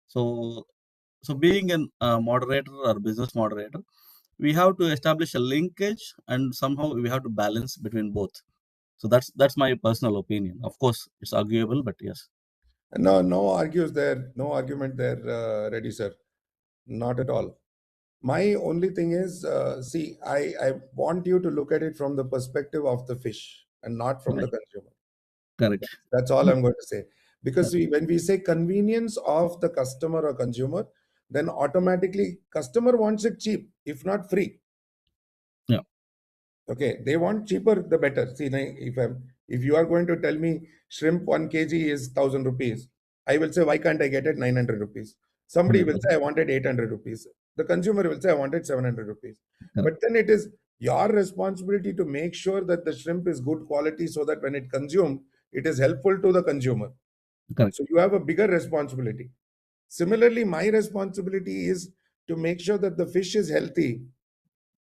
So being a moderator or business moderator, we have to establish a linkage, and somehow we have to balance between both. So that's my personal opinion. Of course, it's arguable, but yes. No argument there, Reddy sir. Not at all. My only thing is, see, I want you to look at it from the perspective of the fish and not from the consumer. Correct. That's all I'm going to say. Because see, when we say convenience of the customer or consumer, then automatically customer wants it cheap, if not free. Yeah. Okay, they want cheaper, the better. See, if you are going to tell me shrimp 1 kg is 1,000 rupees, I will say, why can't I get it 900 rupees? Somebody will say, I wanted 800 rupees. The consumer will say, I wanted 700 rupees. But then it is your responsibility to make sure that the shrimp is good quality so that when it consumed, it is helpful to the consumer. Correct. So you have a bigger responsibility. Similarly, my responsibility is to make sure that the fish is healthy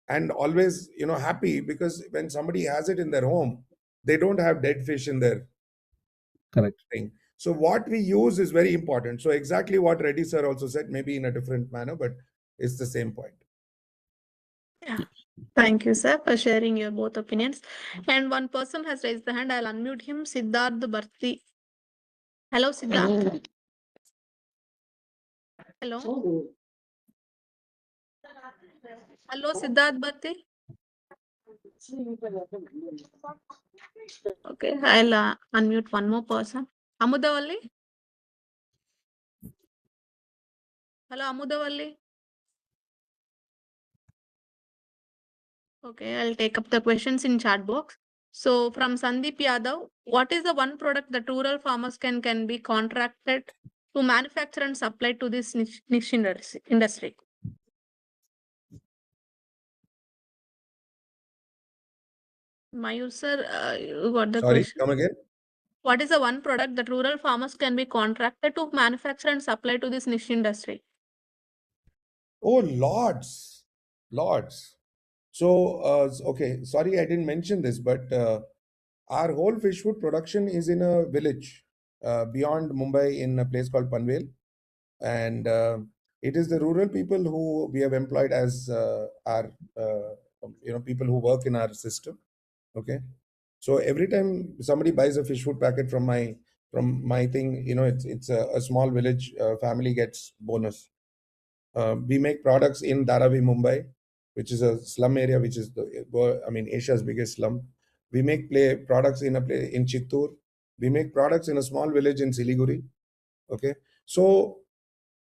and always, happy, because when somebody has it in their home, they don't have dead fish in their thing. So what we use is very important. So exactly what Reddy sir also said, maybe in a different manner, but it's the same point. Yeah. Thank you, sir, for sharing your both opinions. And one person has raised the hand. I'll unmute him. Siddharth Bharti. Hello, Siddharth. Hello. Hello, Siddharth Bhatti. Okay, I'll unmute one more person. Amudavalli. Hello, Amudavalli. Okay, I'll take up the questions in chat box. So from Sandeep Yadav, what is the one product that rural farmers can be contracted to manufacture and supply to this niche industry? Mayur sir, you got the Sorry, question. come again. What is the one product that rural farmers can be contracted to manufacture and supply to this niche industry? Oh, lots. So, okay, sorry, I didn't mention this, but our whole fish food production is in a village beyond Mumbai in a place called Panvel. And it is the rural people who we have employed as our, people who work in our system. Okay. So every time somebody buys a fish food packet from my thing, it's a small village family gets bonus. We make products in Dharavi, Mumbai, which is a slum area, which is Asia's biggest slum. We make products in in Chittoor. We make products in a small village in Siliguri. Okay, so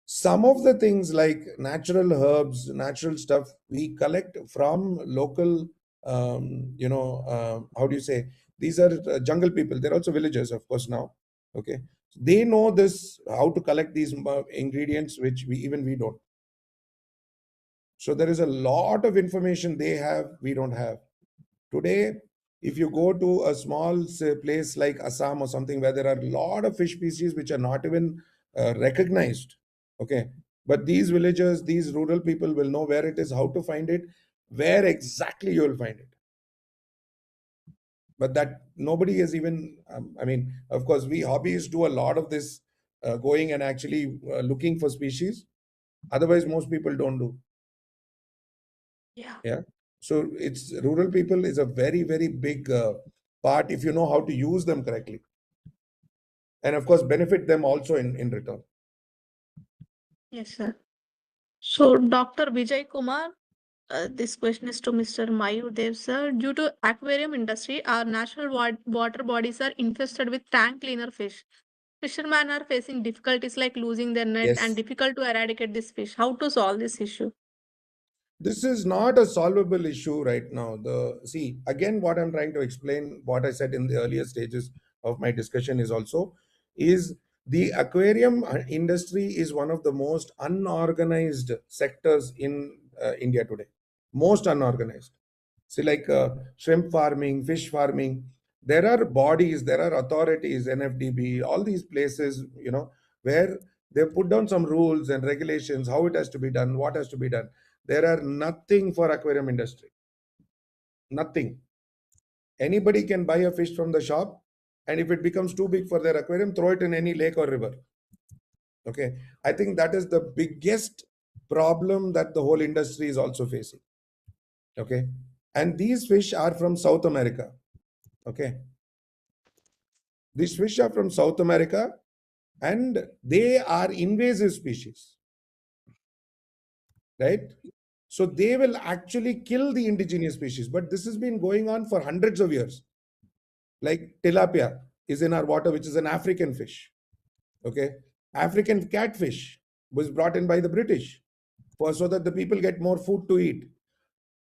some of the things like natural herbs, natural stuff, we collect from local. How do you say? These are jungle people. They're also villagers, of course. Now, okay, they know this how to collect these ingredients, which we don't. So there is a lot of information they have, we don't have. Today, if you go to a small place like Assam or something where there are a lot of fish species which are not even recognized, okay, but these villagers, these rural people will know where it is, how to find it, where exactly you will find it. But that nobody is even, of course, we hobbyists do a lot of this, going and actually looking for species. Otherwise, most people don't do. Yeah. So it's rural people is a very, very big part if you know how to use them correctly. And of course, benefit them also in return. Yes, sir. So Dr. Vijay Kumar, this question is to Mr. Mayur Dev, sir. Due to aquarium industry, our national water bodies are infested with tank cleaner fish. Fishermen are facing difficulties like losing their net and Yes. difficult to eradicate this fish. How to solve this issue? This is not a solvable issue right now. See, again, what I'm trying to explain, what I said in the earlier stages of my discussion is the aquarium industry is one of the most unorganized sectors in India today. Most unorganized. See, like shrimp farming, fish farming, there are bodies, there are authorities, NFDB, all these places, where they put down some rules and regulations, how it has to be done, what has to be done. There are nothing for aquarium industry. Nothing. Anybody can buy a fish from the shop, and if it becomes too big for their aquarium, throw it in any lake or river. Okay. I think that is the biggest problem that the whole industry is also facing. Okay. And these fish are from South America. Okay. These fish are from South America and they are invasive species. Right? So they will actually kill the indigenous species. But this has been going on for hundreds of years. Like tilapia is in our water, which is an African fish. Okay. African catfish was brought in by the British so that the people get more food to eat.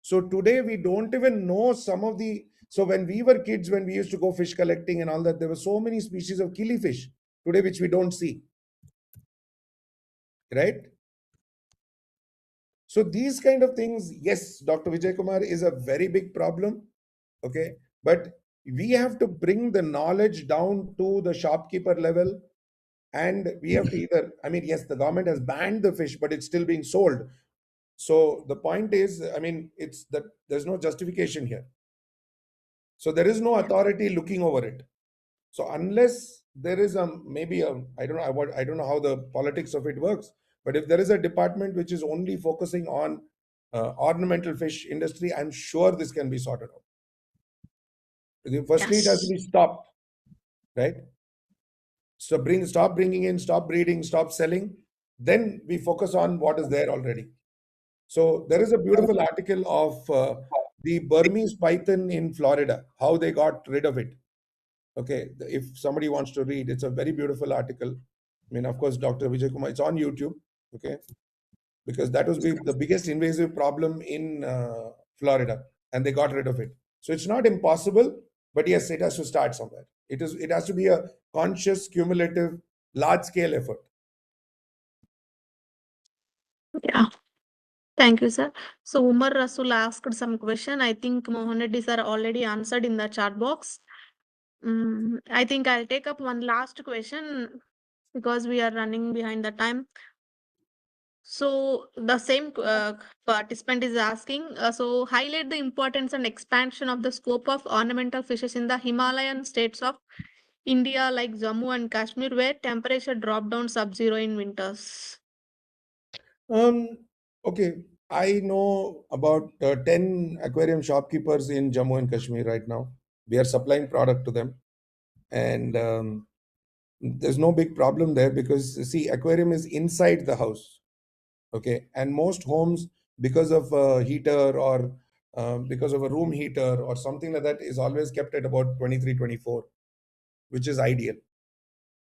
So today we don't even know some of the. So when we were kids, when we used to go fish collecting and all that, there were so many species of killifish today which we don't see. Right? So these kind of things, yes, Dr. Vijay Kumar, is a very big problem. Okay. But we have to bring the knowledge down to the shopkeeper level. And we have to either, yes, the government has banned the fish, but it's still being sold. So the point is, it's that there's no justification here. So there is no authority looking over it. So unless there is I don't know how the politics of it works, but if there is a department which is only focusing on ornamental fish industry, I'm sure this can be sorted out. Firstly, it has to be stopped, right? So stop bringing in, stop breeding, stop selling. Then we focus on what is there already. So there is a beautiful article of the Burmese python in Florida, how they got rid of it. Okay, if somebody wants to read, it's a very beautiful article. I mean, of course, Dr. Vijay Kumar, it's on YouTube. Okay, because that was the biggest invasive problem in Florida, and they got rid of it. So it's not impossible, but yes, it has to start somewhere. It has to be a conscious, cumulative, large-scale effort. Yeah. Thank you, sir. So Umar Rasul asked some question. I think Mohan Reddy sir already answered in the chat box. I think I'll take up one last question because we are running behind the time. So the same participant is asking, so highlight the importance and expansion of the scope of ornamental fishes in the Himalayan states of India like Jammu and Kashmir, where temperature drop down sub-zero in winters. Okay, I know about 10 aquarium shopkeepers in Jammu and Kashmir right now. We are supplying product to them, and there's no big problem there because see, aquarium is inside the house. Okay, and most homes, because of a heater or because of a room heater or something like that, is always kept at about 23, 24, which is ideal.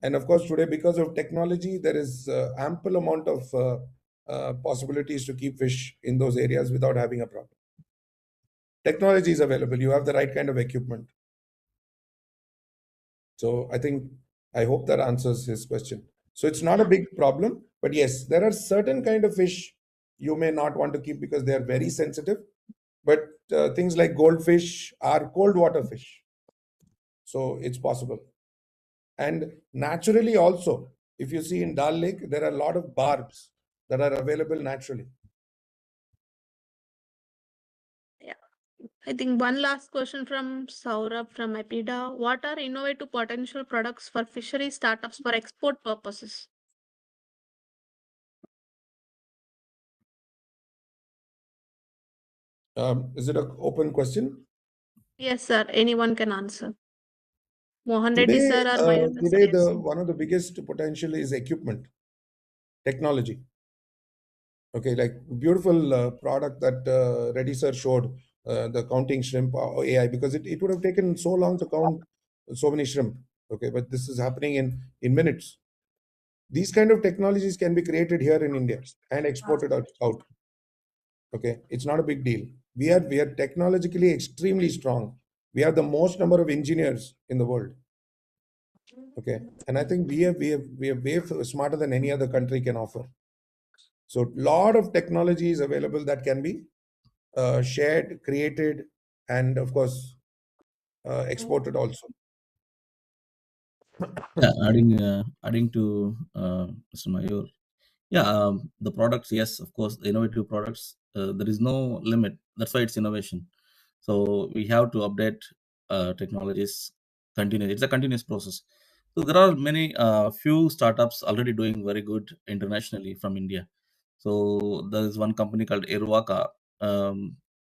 And of course, today, because of technology, there is ample amount of possibilities to keep fish in those areas without having a problem. Technology is available. You have the right kind of equipment. So I hope that answers his question. So it's not a big problem, but yes, there are certain kind of fish you may not want to keep because they are very sensitive. But things like goldfish are cold water fish. So it's possible. And naturally also, if you see in Dal Lake, there are a lot of barbs that are available naturally. Yeah. I think one last question from Saurabh from Epida. What are innovative potential products for fishery startups for export purposes? Is it an open question? Yes, sir. Anyone can answer. Mohan Reddy Today, sir or Mayur today sir? one of the biggest potential is equipment, technology. Okay, like beautiful product that Reddy sir showed, the counting shrimp AI, because it would have taken so long to count so many shrimp. Okay, but this is happening in minutes. These kind of technologies can be created here in India and exported out. Okay, it's not a big deal. We are technologically extremely strong. We have the most number of engineers in the world. Okay, and I think we are way smarter than any other country can offer. So lot of technology is available that can be shared, created, and of course exported also. Yeah, adding to Mr. Mayur. Yeah, the products, yes, of course, the innovative products, there is no limit. That's why it's innovation. So we have to update technologies continuously. It's a continuous process. So there are many few startups already doing very good internationally from India. So there is one company called Irwaka,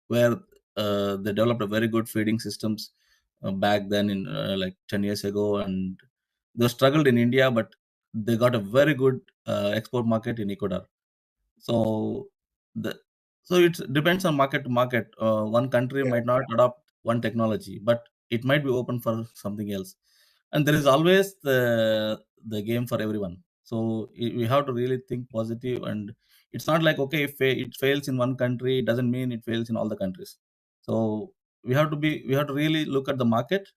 where they developed a very good feeding systems back then in like 10 years ago, and they struggled in India, but they got a very good export market in Ecuador. So the so it depends on market to market. One country Yeah. might not adopt one technology, but it might be open for something else. And there is always the game for everyone. So we have to really think positive, and it's not like okay, if it fails in one country, it doesn't mean it fails in all the countries. So we have to really look at the market,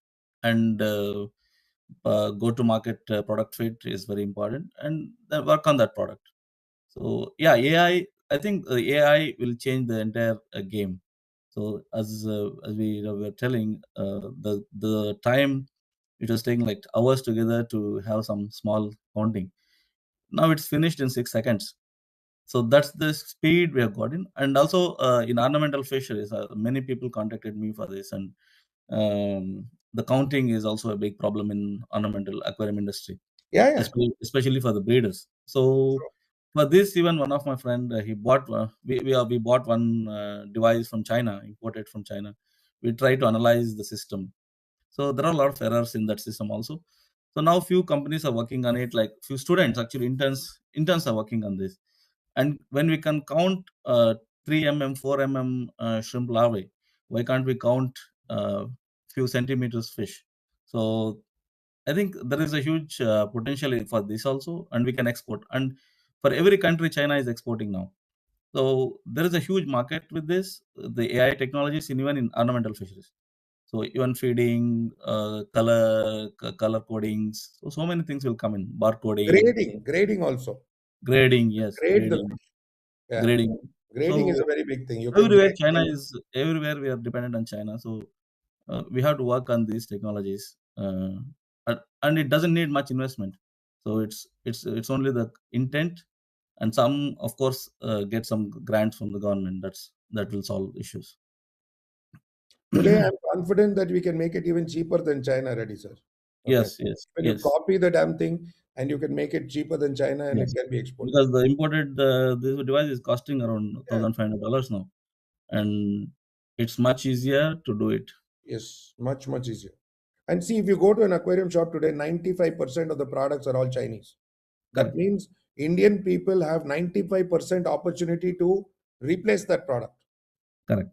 and go to market product fit is very important, and then work on that product. So yeah, I think AI will change the entire game. So as we were telling, the time it was taking like hours together to have some small counting. Now it's finished in 6 seconds. So that's the speed we have gotten. And also in ornamental fisheries, many people contacted me for this, and the counting is also a big problem in ornamental aquarium industry, Yeah. especially for the breeders. So for this, even one of my friend, he bought we bought one device from China, imported from China. We try to analyze the system. So there are a lot of errors in that system also. So now few companies are working on it, like few students, actually interns are working on this. And when we can count 3 mm, 4 mm shrimp larvae, why can't we count few centimeters fish? So I think there is a huge potential for this also, and we can export. And for every country, China is exporting now. So there is a huge market with this, the AI technologies, even in ornamental fisheries. So even feeding, color codings, so many things will come in. Barcoding, Grading also. grading, yes, Grade the fish. Yeah. grading. Grading is a So very big thing. You can everywhere grade things. everywhere we are dependent on China. So we have to work on these technologies, and it doesn't need much investment. So it's only the intent, and some, of course, get some grants from the government. That will solve issues. Today, I'm confident that we can make it even cheaper than China, ready, sir. Okay. Yes, When you copy the damn thing and you can make it cheaper than China and it yes. can be exported. Because the imported this device is costing around $1,500 now, and it's much easier to do it. Yes, much, much easier. And see, if you go to an aquarium shop today, 95% of the products are all Chinese. That Correct. means Indian people have 95% opportunity to replace that product. Correct.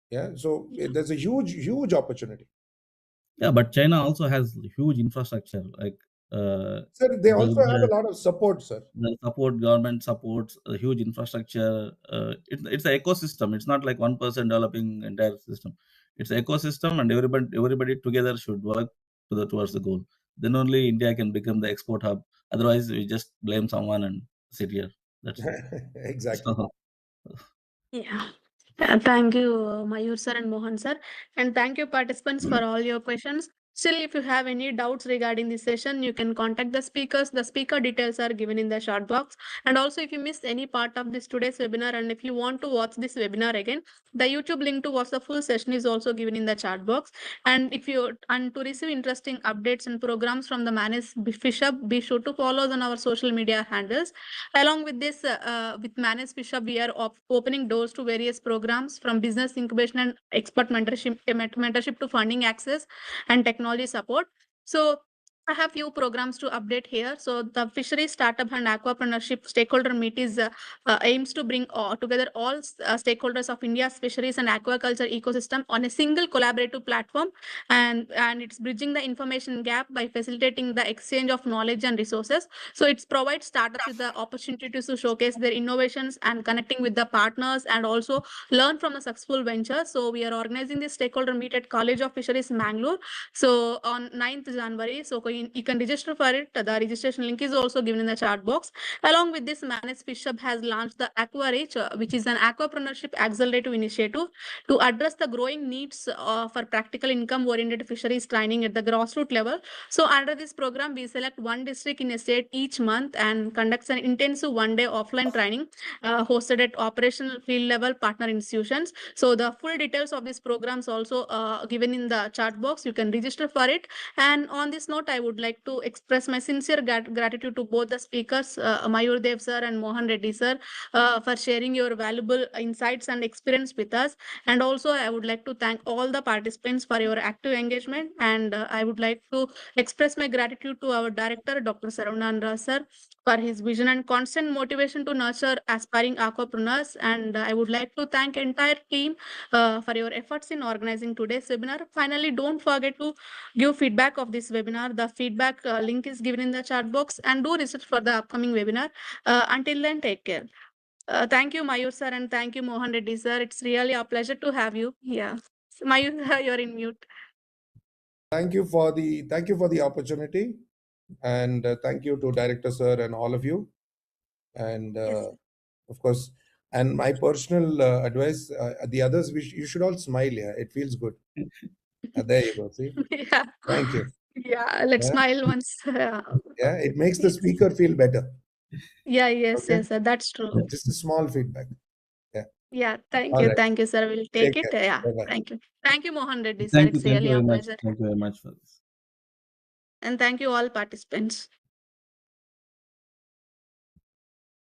Yeah. So there's a huge, huge opportunity. Yeah, but China also has huge infrastructure, like Sir, they also have a lot of support, sir. the support, government supports a huge infrastructure. It's an ecosystem. It's not like one person developing entire system. It's an ecosystem, and everybody together should work towards the goal. Then only India can become the export hub. Otherwise, we just blame someone and sit here. That's it. Exactly. So, Yeah. Thank you, Mayur sir and Mohan sir. And thank you, participants, for all your questions. Still, if you have any doubts regarding this session, you can contact the speakers. The speaker details are given in the chat box. And also, if you missed any part of this today's webinar, and if you want to watch this webinar again, the YouTube link to watch the full session is also given in the chat box. And to receive interesting updates and programs from the MANAGE-FISHub, be sure to follow us on our social media handles. Along with this, with MANAGE-FISHub, we are opening doors to various programs from business incubation and expert mentorship to funding access and technology support. So I have few programs to update here. So the fisheries startup and aquapreneurship stakeholder meet is aims to bring together all stakeholders of India's fisheries and aquaculture ecosystem on a single collaborative platform, and it's bridging the information gap by facilitating the exchange of knowledge and resources. So it provides startups with the opportunity to showcase their innovations and connecting with the partners and also learn from the successful venture. So we are organizing this stakeholder meet at College of Fisheries, Mangalore. So on 9th January, so you can register for it. The registration link is also given in the chat box. Along with this, MANAGE-FISHub has launched the AquaReach, which is an aquapreneurship accelerative initiative to address the growing needs for practical income-oriented fisheries training at the grassroots level. So under this program, we select one district in a state each month and conducts an intensive one-day offline training hosted at operational field level partner institutions. So the full details of these programs also given in the chat box. You can register for it. And on this note, I would like to express my sincere gratitude to both the speakers, Mayur Dev sir and Mohan Reddy sir, for sharing your valuable insights and experience with us. And also, I would like to thank all the participants for your active engagement. And I would like to express my gratitude to our director, Dr. Saranandra sir, for his vision and constant motivation to nurture aspiring aquapreneurs. And I would like to thank entire team for your efforts in organizing today's webinar. Finally, don't forget to give feedback of this webinar. The feedback link is given in the chat box, and do research for the upcoming webinar. Until then, take care. Thank you, Mayur sir, and thank you, Mohan Reddy sir. It's really a pleasure to have you. Yeah, Mayur, you're in mute. Thank you for the opportunity, and thank you to Director Sir and all of you. And Yes. of course, and my personal advice, the others, you should all smile. Yeah, it feels good. There you go. See, Yeah. thank you. Yeah, let's Yeah, smile once. yeah, it makes the Yes. speaker feel better. Yeah, yes, Okay, yes, sir, that's true. just a small feedback. Yeah. Yeah, All right. thank you, sir. We'll take Take it. care. Yeah, Bye bye. thank you, Mohan Reddy sir. It's thank you really a very much. pleasure. Thank you very much for this. And thank you all participants.